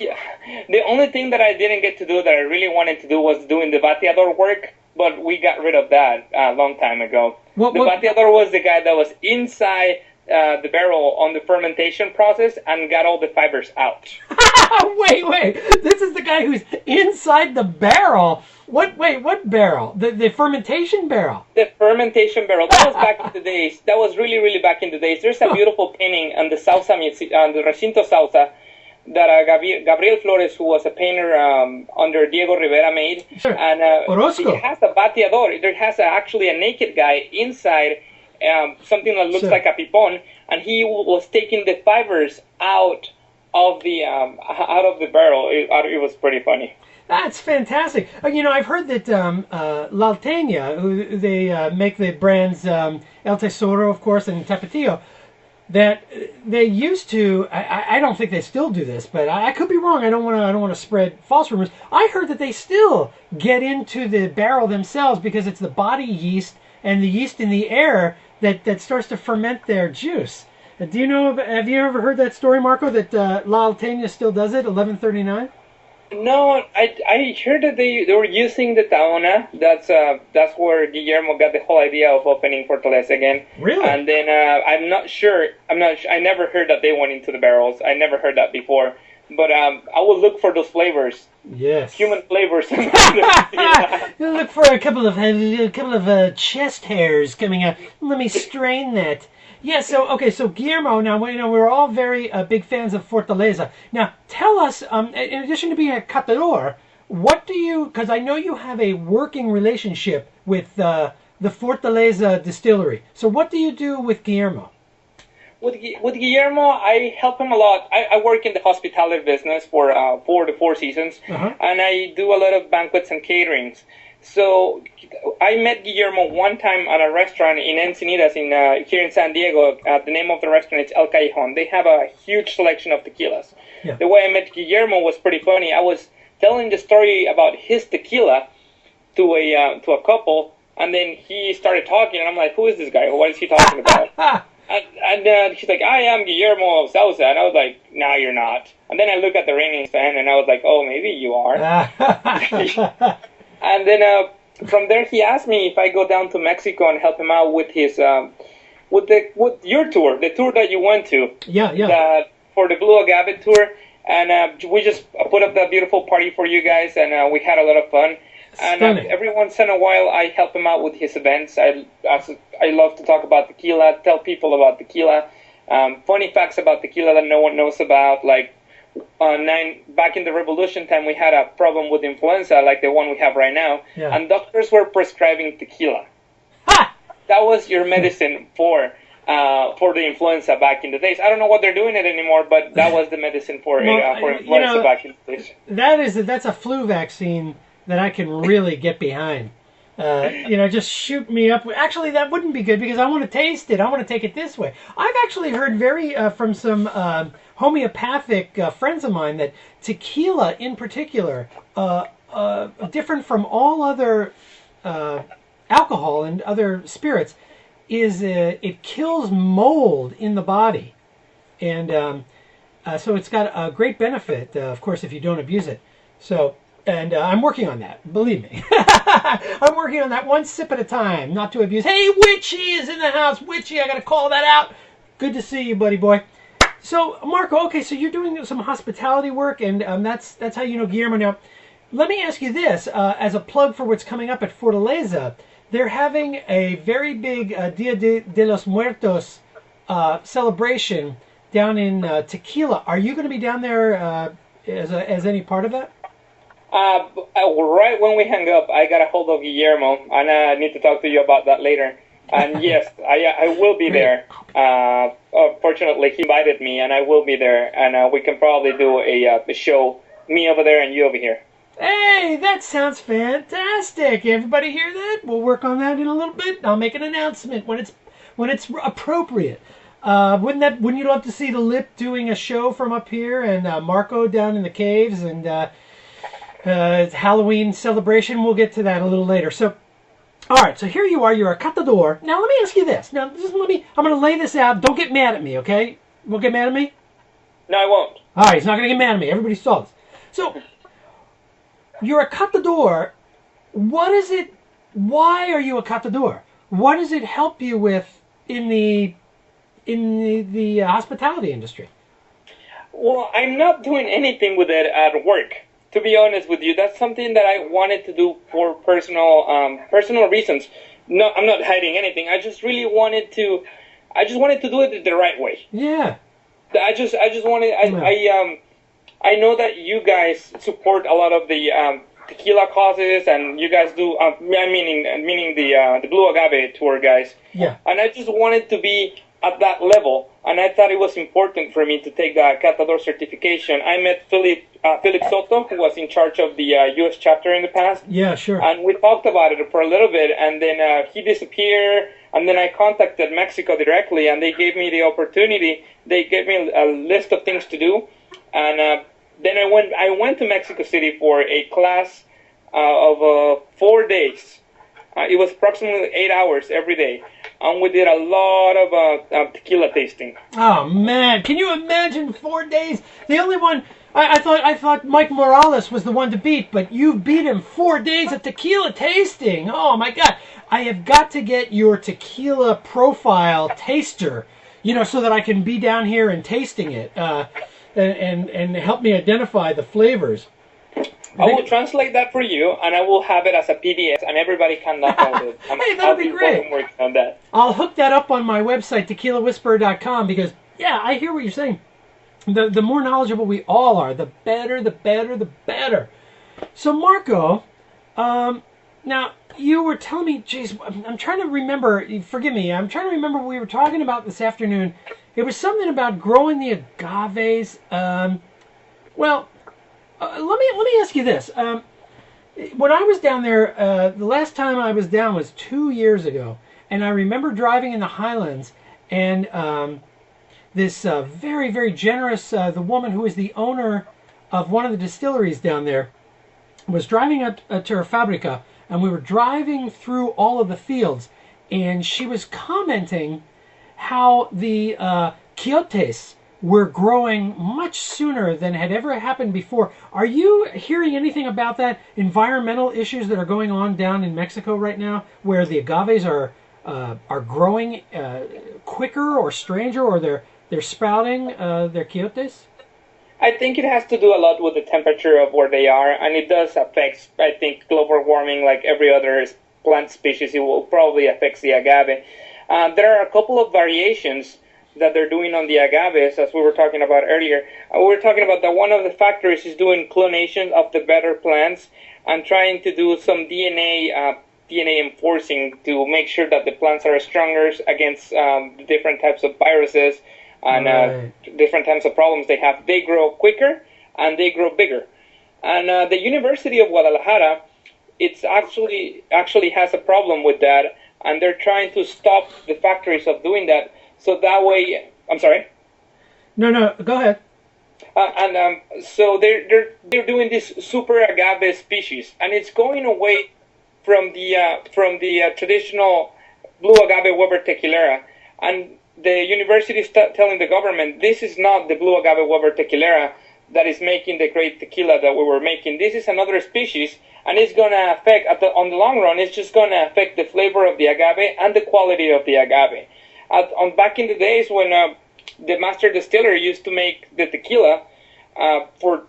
The only thing that I didn't get to do that I really wanted to do was doing the bateador work, but we got rid of that a long time ago. Bateador was the guy that was inside the barrel on the fermentation process and got all the fibers out. Wait. This is the guy who's inside the barrel. What barrel? The fermentation barrel? The fermentation barrel. That was back in the days. That was really, really back in the days. There's a beautiful painting on the Sausa, on the Recinto Sausa, that Gabriel Flores, who was a painter under Diego Rivera, made. Sure. And it has a bateador. There has actually a naked guy inside something that looks like a pipon, and he was taking the fibers out of the barrel. It was pretty funny. That's fantastic. I've heard that L'Alteña, who they make the brands El Tesoro, of course, and Tapatio, that they used to. I don't think they still do this, but I could be wrong. I don't want to spread false rumors. I heard that they still get into the barrel themselves because it's the body yeast and the yeast in the air that starts to ferment their juice. Do you know? Have you ever heard that story, Marco? That L'Alteña still does it, 1139. No, I heard that they were using the tahona. That's where Guillermo got the whole idea of opening Fortaleza again. Really? And then I'm not sure. I never heard that they went into the barrels. I never heard that before. But I will look for those flavors. Yes. Human flavors. You'll look for a couple of chest hairs coming out. Let me strain that. Yeah, so Guillermo, now, we're all very big fans of Fortaleza. Now, tell us, in addition to being a catador, what do you, because I know you have a working relationship with the Fortaleza distillery. So what do you do with Guillermo? With Guillermo, I help him a lot. I work in the hospitality business for the Four Seasons, and I do a lot of banquets and caterings. So I met Guillermo one time at a restaurant in Encinitas here in San Diego. The name of the restaurant is El Callejon. They have a huge selection of tequilas. Yeah. The way I met Guillermo was pretty funny. I was telling the story about his tequila to a couple, and then he started talking, and I'm like, who is this guy? What is he talking about? And she's like, I am Guillermo Sousa. And I was like, no, you're not. And then I look at the ringing fan, and I was like, oh, maybe you are. And then from there, he asked me if I go down to Mexico and help him out with his with your tour, the tour that you went to. Yeah. For the Blue Agave tour. And we just put up that beautiful party for you guys, and we had a lot of fun. And every once in a while, I help him out with his events. I love to talk about tequila, tell people about tequila, funny facts about tequila that no one knows about. Like back in the Revolution time, we had a problem with influenza, like the one we have right now, and doctors were prescribing tequila. Ha! That was your medicine for the influenza back in the days. I don't know what they're doing it anymore, but that was the medicine for influenza back in the days. That's a flu vaccine that I can really get behind. Just shoot me up. Actually, that wouldn't be good because I want to taste it. I want to take it this way. I've actually heard from some homeopathic friends of mine that tequila in particular, different from all other alcohol and other spirits, is it kills mold in the body. And so it's got a great benefit, of course, if you don't abuse it. So... And I'm working on that, believe me. I'm working on that one sip at a time, not to abuse. Hey, Witchy is in the house. Witchy, I got to call that out. Good to see you, buddy boy. So, Marco, okay, so you're doing some hospitality work, and that's how you know Guillermo. Now, let me ask you this, as a plug for what's coming up at Fortaleza. They're having a very big Dia de los Muertos celebration down in Tequila. Are you going to be down there as any part of that? Right when we hang up, I got a hold of Guillermo, and I need to talk to you about that later. And yes, I will be there. Fortunately, he invited me, and I will be there. And we can probably do a show, me over there and you over here. Hey, that sounds fantastic! Everybody hear that? We'll work on that in a little bit. I'll make an announcement when it's appropriate. Wouldn't you love to see the Lip doing a show from up here and Marco down in the caves and Halloween celebration? We'll get to that a little later. So, all right. So here you are. You're a catador. Now let me ask you this. I'm going to lay this out. Don't get mad at me, okay? You won't get mad at me? No, I won't. All right. He's not going to get mad at me. Everybody saw this. So you're a catador. What is it? Why are you a catador? What does it help you with in the hospitality industry? Well, I'm not doing anything with it at work. To be honest with you, that's something that I wanted to do for personal reasons. No, I'm not hiding anything. I just really wanted to do it the right way. Yeah. I just wanted. I know that you guys support a lot of the tequila causes, and you guys do. Meaning the Blue Agave tour guys. Yeah. And I just wanted to be at that level, and I thought it was important for me to take the Catador certification. I met Philip Soto, who was in charge of the U.S. chapter in the past. Yeah, sure. And we talked about it for a little bit, and then he disappeared, and then I contacted Mexico directly, and they gave me the opportunity. They gave me a list of things to do, and then I went to Mexico City for a class of 4 days. It was approximately 8 hours every day. And we did a lot of tequila tasting. Oh man, can you imagine 4 days? The only one I thought Mike Morales was the one to beat, but you beat him 4 days of tequila tasting. Oh my God, I have got to get your tequila profile taster, so that I can be down here and tasting it, and help me identify the flavors. I will translate that for you, and I will have it as a PDF, and everybody can download it. Hey, that'll be great. Working on that. I'll hook that up on my website, tequilawhisperer.com, because, yeah, I hear what you're saying. The more knowledgeable we all are, the better, the better, the better. So, Marco, now, you were telling me, geez, I'm trying to remember, forgive me, I'm trying to remember what we were talking about this afternoon. It was something about growing the agaves. Let me ask you this. When I was down there, the last time I was down was 2 years ago, and I remember driving in the Highlands, and this very, very generous, the woman who is the owner of one of the distilleries down there, was driving up to her fabrica, and we were driving through all of the fields, and she was commenting how the quiotes were growing much sooner than had ever happened before. Are you hearing anything about that? Environmental issues that are going on down in Mexico right now, where the agaves are growing quicker or stranger, or they're sprouting their quiotes? I think it has to do a lot with the temperature of where they are, and it does affect, I think, global warming like every other plant species. It will probably affect the agave. There are a couple of variations that they're doing on the agaves, as we were talking about earlier. We were talking about that one of the factories is doing clonation of the better plants and trying to do some DNA enforcing to make sure that the plants are stronger against the different types of viruses and different types of problems they have. They grow quicker and they grow bigger. And the University of Guadalajara, it's actually has a problem with that, and they're trying to stop the factories of doing that. So that way, I'm sorry. No, go ahead. So they're doing this super agave species, and it's going away from the traditional blue agave Weber tequilera. And the university is telling the government, this is not the blue agave Weber tequilera that is making the great tequila that we were making. This is another species, and it's going to affect, on the long run, it's just going to affect the flavor of the agave and the quality of the agave. Back in the days when the master distiller used to make the tequila for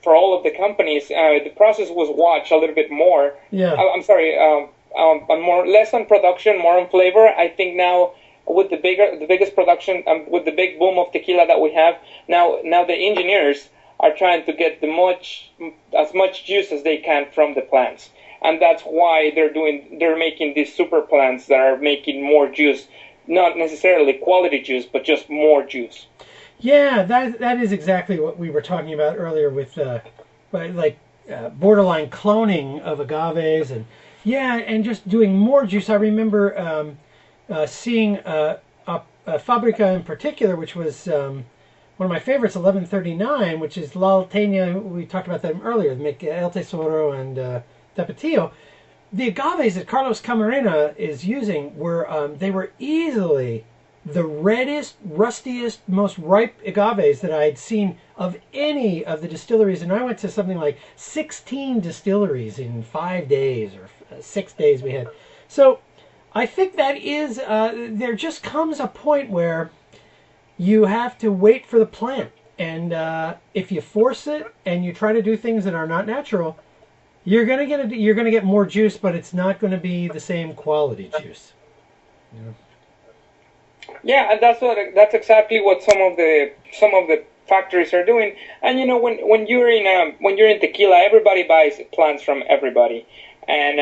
all of the companies, the process was watched a little bit more. Yeah. I'm sorry, less on production, more on flavor. I think now with the biggest production, with the big boom of tequila that we have now the engineers are trying to get as much juice as they can from the plants, and that's why they're making these super plants that are making more juice. Not necessarily quality juice, but just more juice. Yeah, that is exactly what we were talking about earlier with borderline cloning of agaves, and just doing more juice. I remember seeing a Fabrica in particular, which was one of my favorites, 1139, which is La Alteña. We talked about them earlier, make El Tesoro and Tapatio. The agaves that Carlos Camarena is using were easily the reddest, rustiest, most ripe agaves that I had seen of any of the distilleries. And I went to something like 16 distilleries in 5 days or 6 days we had. So I think that is, there just comes a point where you have to wait for the plant. And if you force it and you try to do things that are not natural, you're gonna get more juice, but it's not going to be the same quality juice. Yeah, and that's exactly what some of the factories are doing. And when you're in tequila, everybody buys plants from everybody. And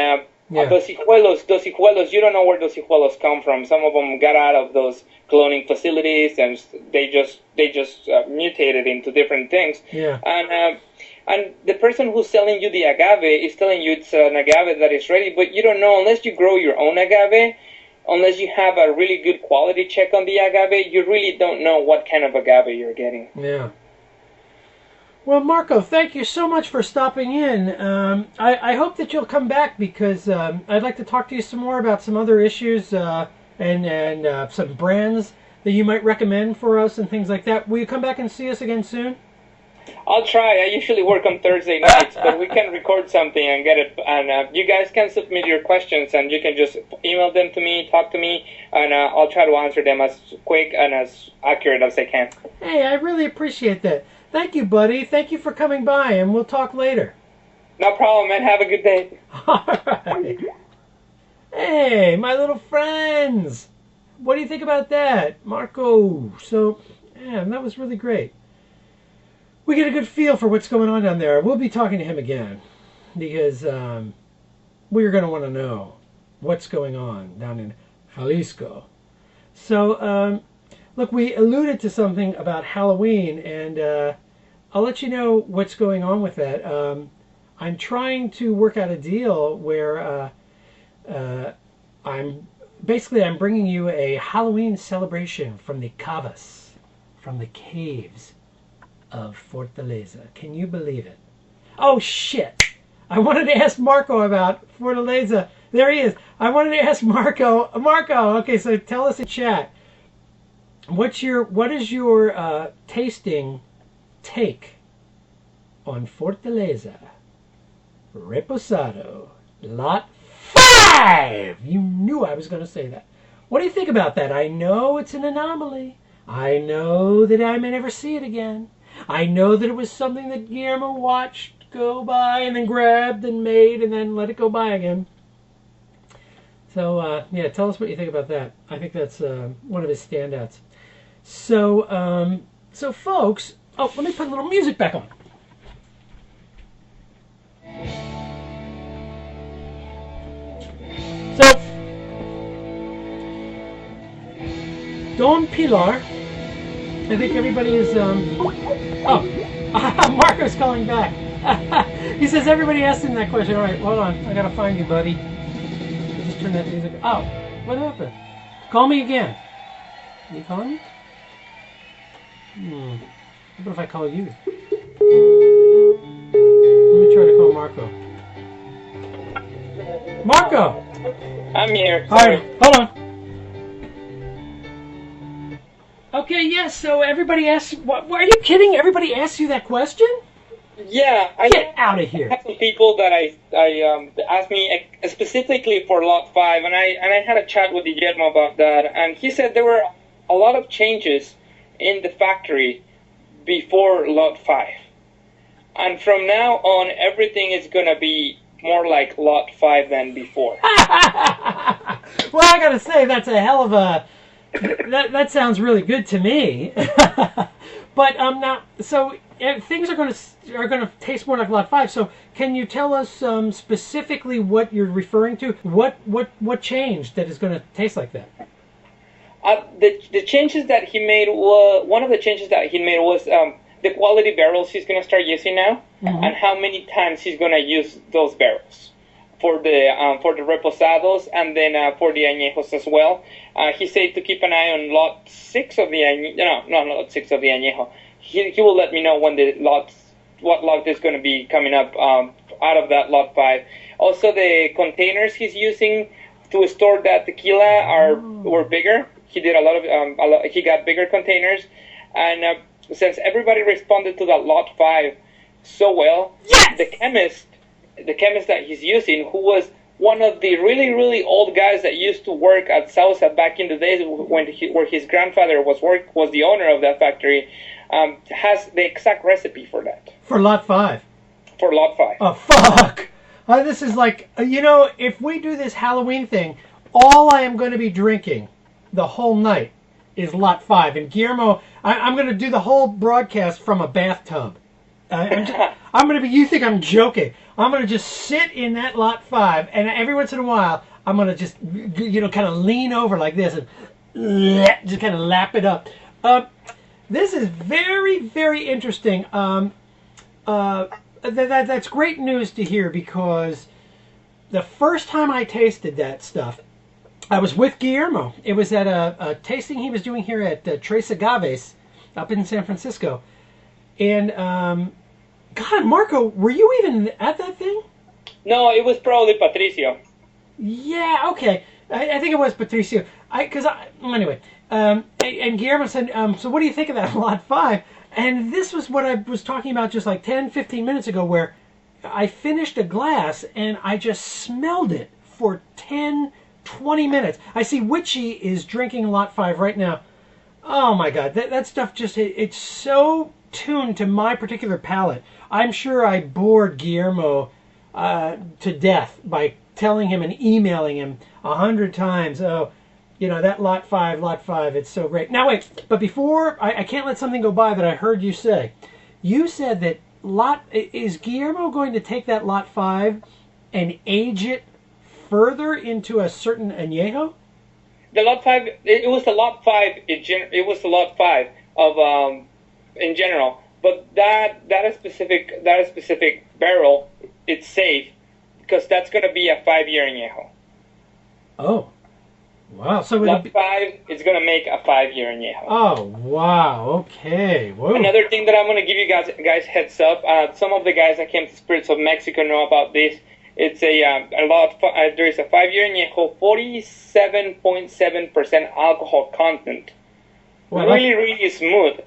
Dos Hijuelos, you don't know where Dos Hijuelos come from. Some of them got out of those cloning facilities, and they just mutated into different things. Yeah. And the person who's selling you the agave is telling you it's an agave that is ready, but you don't know unless you grow your own agave, unless you have a really good quality check on the agave, you really don't know what kind of agave you're getting. Yeah. Well, Marco, thank you so much for stopping in. I hope that you'll come back because I'd like to talk to you some more about some other issues and some brands that you might recommend for us and things like that. Will you come back and see us again soon? I'll try. I usually work on Thursday nights, but we can record something and get it. And you guys can submit your questions, and you can just email them to me, talk to me, and I'll try to answer them as quick and as accurate as I can. Hey, I really appreciate that. Thank you, buddy. Thank you for coming by, and we'll talk later. No problem, man. Have a good day. All right. Hey, my little friends. What do you think about that? Marco. So, yeah, that was really great. We get a good feel for what's going on down there. We'll be talking to him again because we're going to want to know what's going on down in Jalisco. So, look, we alluded to something about Halloween, and I'll let you know what's going on with that. I'm trying to work out a deal where I'm bringing you a Halloween celebration from the cavas, from the caves of Fortaleza. Can you believe it? Oh, shit. I wanted to ask Marco about Fortaleza. There he is. I wanted to ask Marco. Marco, okay, so tell us in chat. What is your tasting take on Fortaleza Reposado Lot 5? You knew I was going to say that. What do you think about that? I know it's an anomaly. I know that I may never see it again. I know that it was something that Guillermo watched go by and then grabbed and made and then let it go by again. So, yeah, tell us what you think about that. I think that's one of his standouts. So, so folks, oh, let me put a little music back on. So, Don Pilar, I think everybody is, Marco's calling back. He says everybody asked him that question. All right, hold on, I gotta find you, buddy. Just turn that music. Oh, what happened? Call me again. You calling me? What if I call you? Let me try to call Marco. Marco! I'm here. All right, hold on. Okay, yes, so everybody asks, what, are you kidding? Everybody asks you that question? Yeah. Get out of here. I have some people that I asked me specifically for Lot 5, and I had a chat with Guillermo about that, and he said there were a lot of changes in the factory before Lot 5. And from now on, everything is going to be more like Lot 5 than before. Well, I gotta say, that's a hell of a... That sounds really good to me. But now, so things are gonna taste more like Lot 5. So can you tell us specifically what you're referring to? What changed that is going to taste like that? The changes that he made one of the changes that he made was the quality barrels he's going to start using now, and how many times he's going to use those barrels for the reposados and then for the añejos as well. He said to keep an eye on lot 6 of the añejo. No, not lot 6 of the añejo. He will let me know when what lot is going to be coming up out of that lot 5. Also, the containers he's using to store that tequila were bigger. He did he got bigger containers, and since everybody responded to that lot 5 so well, yes! the chemist that he's using, who was one of the really, really old guys that used to work at Sausa back in the days where his grandfather was the owner of that factory, has the exact recipe for that. For lot 5. For lot 5. Oh, fuck! This is like, if we do this Halloween thing, all I am going to be drinking the whole night is lot 5. And Guillermo, I'm going to do the whole broadcast from a bathtub. I'm going to be, you think I'm joking. I'm going to just sit in that lot 5, and every once in a while, I'm going to just, kind of lean over like this and just kind of lap it up. This is very, very interesting. That's great news to hear, because the first time I tasted that stuff, I was with Guillermo. It was at a tasting he was doing here at Tres Agaves up in San Francisco. And, God, Marco, were you even at that thing? No, it was probably Patricio. Yeah, okay. I think it was Patricio. Anyway. And Guillermo said, so what do you think of that lot 5? And this was what I was talking about just like 10, 15 minutes ago, where I finished a glass and I just smelled it for 10, 20 minutes. I see Witchy is drinking lot 5 right now. Oh my God, that stuff just, it's so tuned to my particular palate. I'm sure I bored Guillermo to death by telling him and emailing him 100 times, that lot 5, it's so great. Now wait, but before, I can't let something go by that I heard you say. You said that is Guillermo going to take that lot 5 and age it further into a certain añejo? The lot 5, it was the lot 5, it was the lot 5 of, in general. But that specific barrel, it's safe, because that's going to be a 5-year añejo. Oh. Wow. So lot 5 is going to make a 5-year añejo. Oh, wow. Okay. Whoa. Another thing that I'm going to give you guys heads up. Some of the guys that came to Spirits of Mexico know about this. It's there is a 5-year añejo, 47.7% alcohol content. Well, really, really smooth.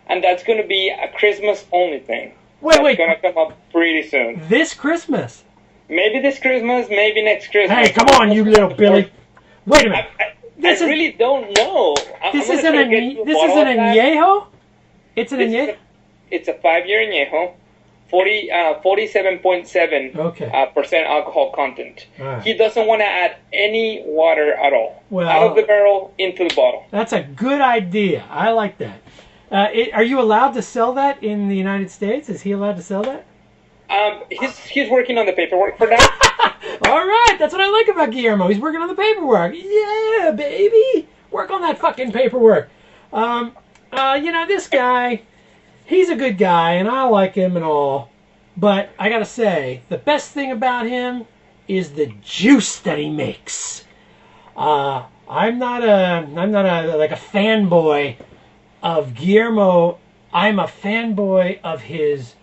And that's going to be a Christmas only thing. Wait. It's going to come up pretty soon. This Christmas? Maybe this Christmas, maybe next Christmas. Hey, come on, you little Billy. Wait a minute. I really don't know. This is an añejo? It's an Anejo? It's a 5-year Anejo, 47.7 percent alcohol content. Right. He doesn't want to add any water at all. Well, out of the barrel into the bottle. That's a good idea. I like that. Are you allowed to sell that in the United States? Is he allowed to sell that? He's working on the paperwork for that. All right, that's what I like about Guillermo. He's working on the paperwork. Yeah, baby, work on that fucking paperwork. You know, this guy, he's a good guy, and I like him and all. But I gotta say, the best thing about him is the juice that he makes. I'm not a fanboy of Guillermo. I'm a fanboy of his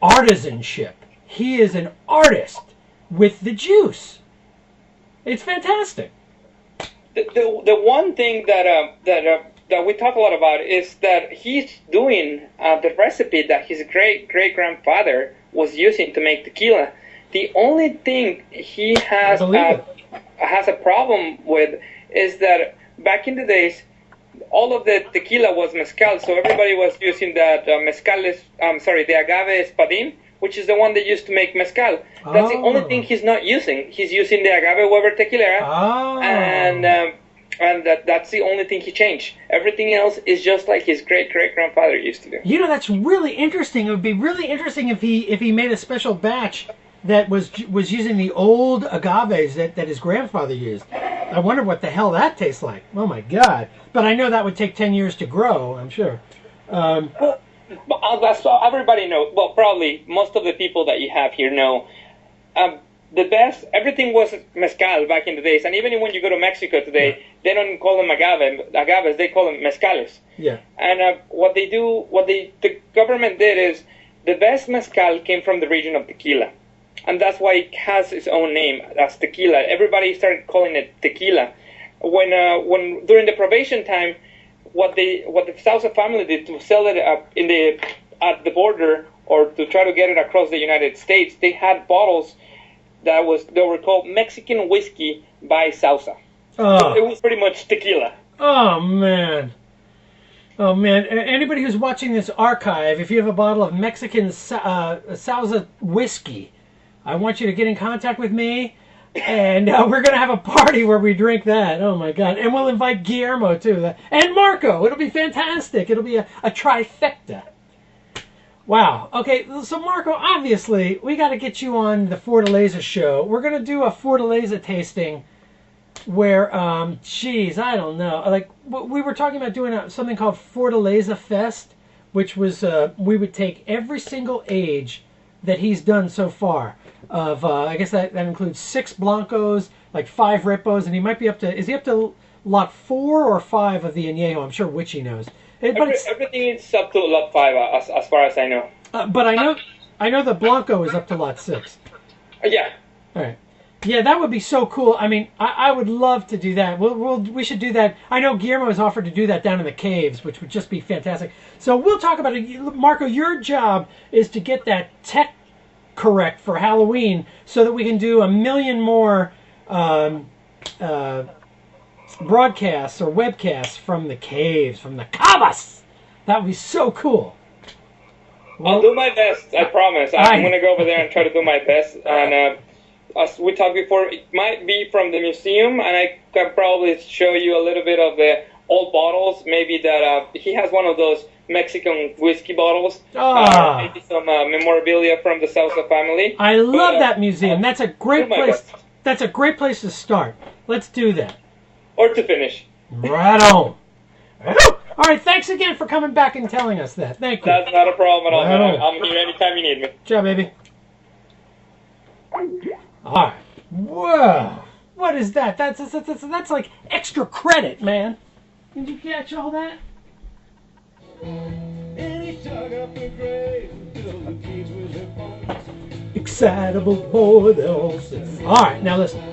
artisanship. He is an artist with the juice. It's fantastic. The one thing that we talk a lot about is that he's doing the recipe that his great-grandfather was using to make tequila. The only thing he has a problem with is that back in the days, all of the tequila was mezcal, so everybody was using that the agave espadín, which is the one they used to make mezcal. That's the only thing he's not using. He's using the agave Weber tequila, and that's the only thing he changed. Everything else is just like his great-grandfather used to do. You know, that's really interesting. It would be really interesting if he made a special batch that was using the old agaves that his grandfather used. I wonder what the hell that tastes like. Oh my God! But I know that would take 10 years to grow, I'm sure. Well, everybody knows. Well, probably most of the people that you have here know. Everything was mezcal back in the days, and even when you go to Mexico today, they don't call them agaves, they call them mezcales. Yeah. And the government did is, the best mezcal came from the region of Tequila. And that's why it has its own name as tequila. Everybody started calling it tequila. When during the probation time, what the Sousa family did to sell it at the border or to try to get it across the United States, they had bottles they were called Mexican whiskey by Sousa. Oh. It was pretty much tequila. Oh man. Oh man, anybody who's watching this archive, if you have a bottle of Mexican Sousa whiskey, I want you to get in contact with me, and we're going to have a party where we drink that. Oh my God. And we'll invite Guillermo too. And Marco. It'll be fantastic. It'll be a trifecta. Wow. Okay, so Marco, obviously, we got to get you on the Fortaleza show. We're going to do a Fortaleza tasting where, geez, I don't know. Like, we were talking about doing something called Fortaleza Fest, which was, we would take every single age that he's done so far. I guess that includes 6 Blancos, like 5 Repos, and he might be up to, is he up to lot 4 or 5 of the Anejo? I'm sure Witchy knows. Everything is up to lot 5, as far as I know. But I know the Blanco is up to lot 6. Yeah. All right. Yeah, that would be so cool. I mean, I would love to do that. We should do that. I know Guillermo has offered to do that down in the caves, which would just be fantastic. So we'll talk about it. Marco, your job is to get that tech correct for Halloween so that we can do a million more broadcasts or webcasts from the caves, from the cavas. That would be so cool. I'll do my best, I promise. I'm going to go over there and try to do my best. And as we talked before, it might be from the museum, and I can probably show you a little bit of the old bottles. Maybe that he has one of those Mexican whiskey bottles. Maybe some memorabilia from the Sousa family. I love that museum. That's a great place. That's a great place to start. Let's do that. Or to finish. Right on. All right, thanks again for coming back and telling us that. Thank you. That's not a problem at all, man. I'm here anytime you need me. Ciao, baby. All right. Whoa. What is that? That's like extra credit, man. Did you catch all that? Excitable boy, they're all six. All right, now listen.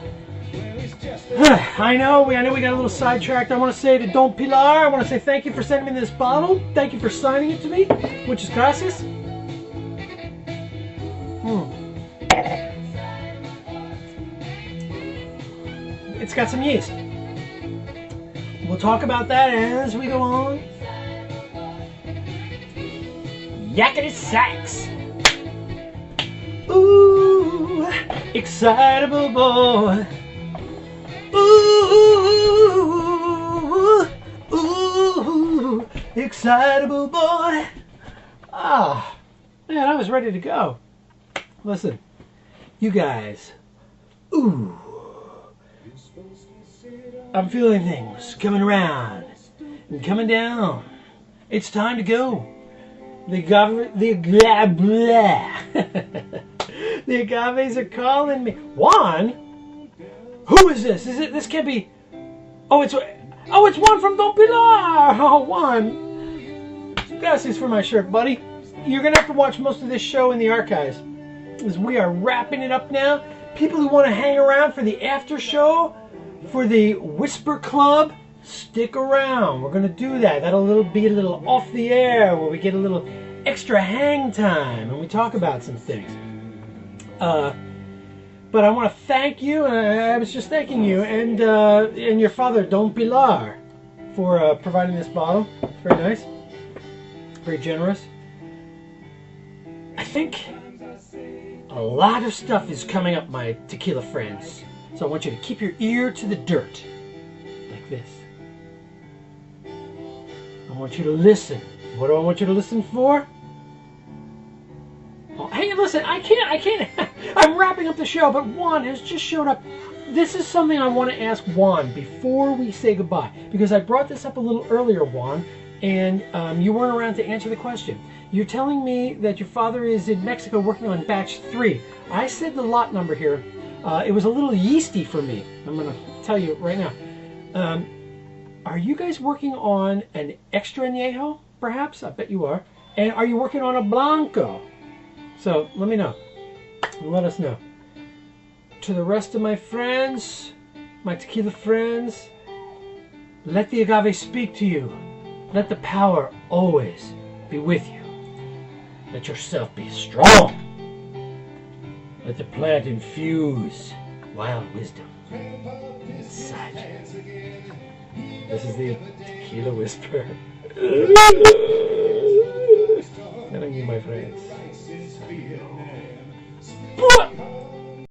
I know we got a little sidetracked. I want to say to Don Pilar, I want to say thank you for sending me this bottle. Thank you for signing it to me. Muchas gracias. It's got some yeast. We'll talk about that as we go on. yakety sax. Ooh, excitable boy. Ooh, ooh, excitable boy. Ah, man, I was ready to go. Listen, you guys. Ooh, I'm feeling things coming around and coming down. It's time to go. The agaves are calling me. Juan? Who is this? This can't be. Oh, it's Juan from Don Pilar. Oh, Juan. Gracias for my shirt, buddy. You're gonna have to watch most of this show in the archives, as we are wrapping it up now. People who want to hang around for the after show, for the Whisper Club, stick around. We're going to do that. That'll be a little off the air, where we get a little extra hang time and we talk about some things. But I want to thank you, and I was just thanking you, and your father, Don Pilar, for providing this bottle. Very nice. Very generous. I think a lot of stuff is coming up, my tequila friends. So I want you to keep your ear to the dirt, like this. I want you to listen. What do I want you to listen for? Oh, hey, listen, I can't. I'm wrapping up the show, but Juan has just showed up. This is something I want to ask Juan before we say goodbye, because I brought this up a little earlier, Juan, and you weren't around to answer the question. You're telling me that your father is in Mexico working on batch 3. I said the lot number here. It was a little yeasty for me. I'm going to tell you right now. Are you guys working on an extra añejo, perhaps? I bet you are. And are you working on a blanco? So let me know. Let us know. To the rest of my friends, my tequila friends, let the agave speak to you. Let the power always be with you. Let yourself be strong. Let the plant infuse wild wisdom inside you. This is the Tequila Whisperer. Telling you, my friends.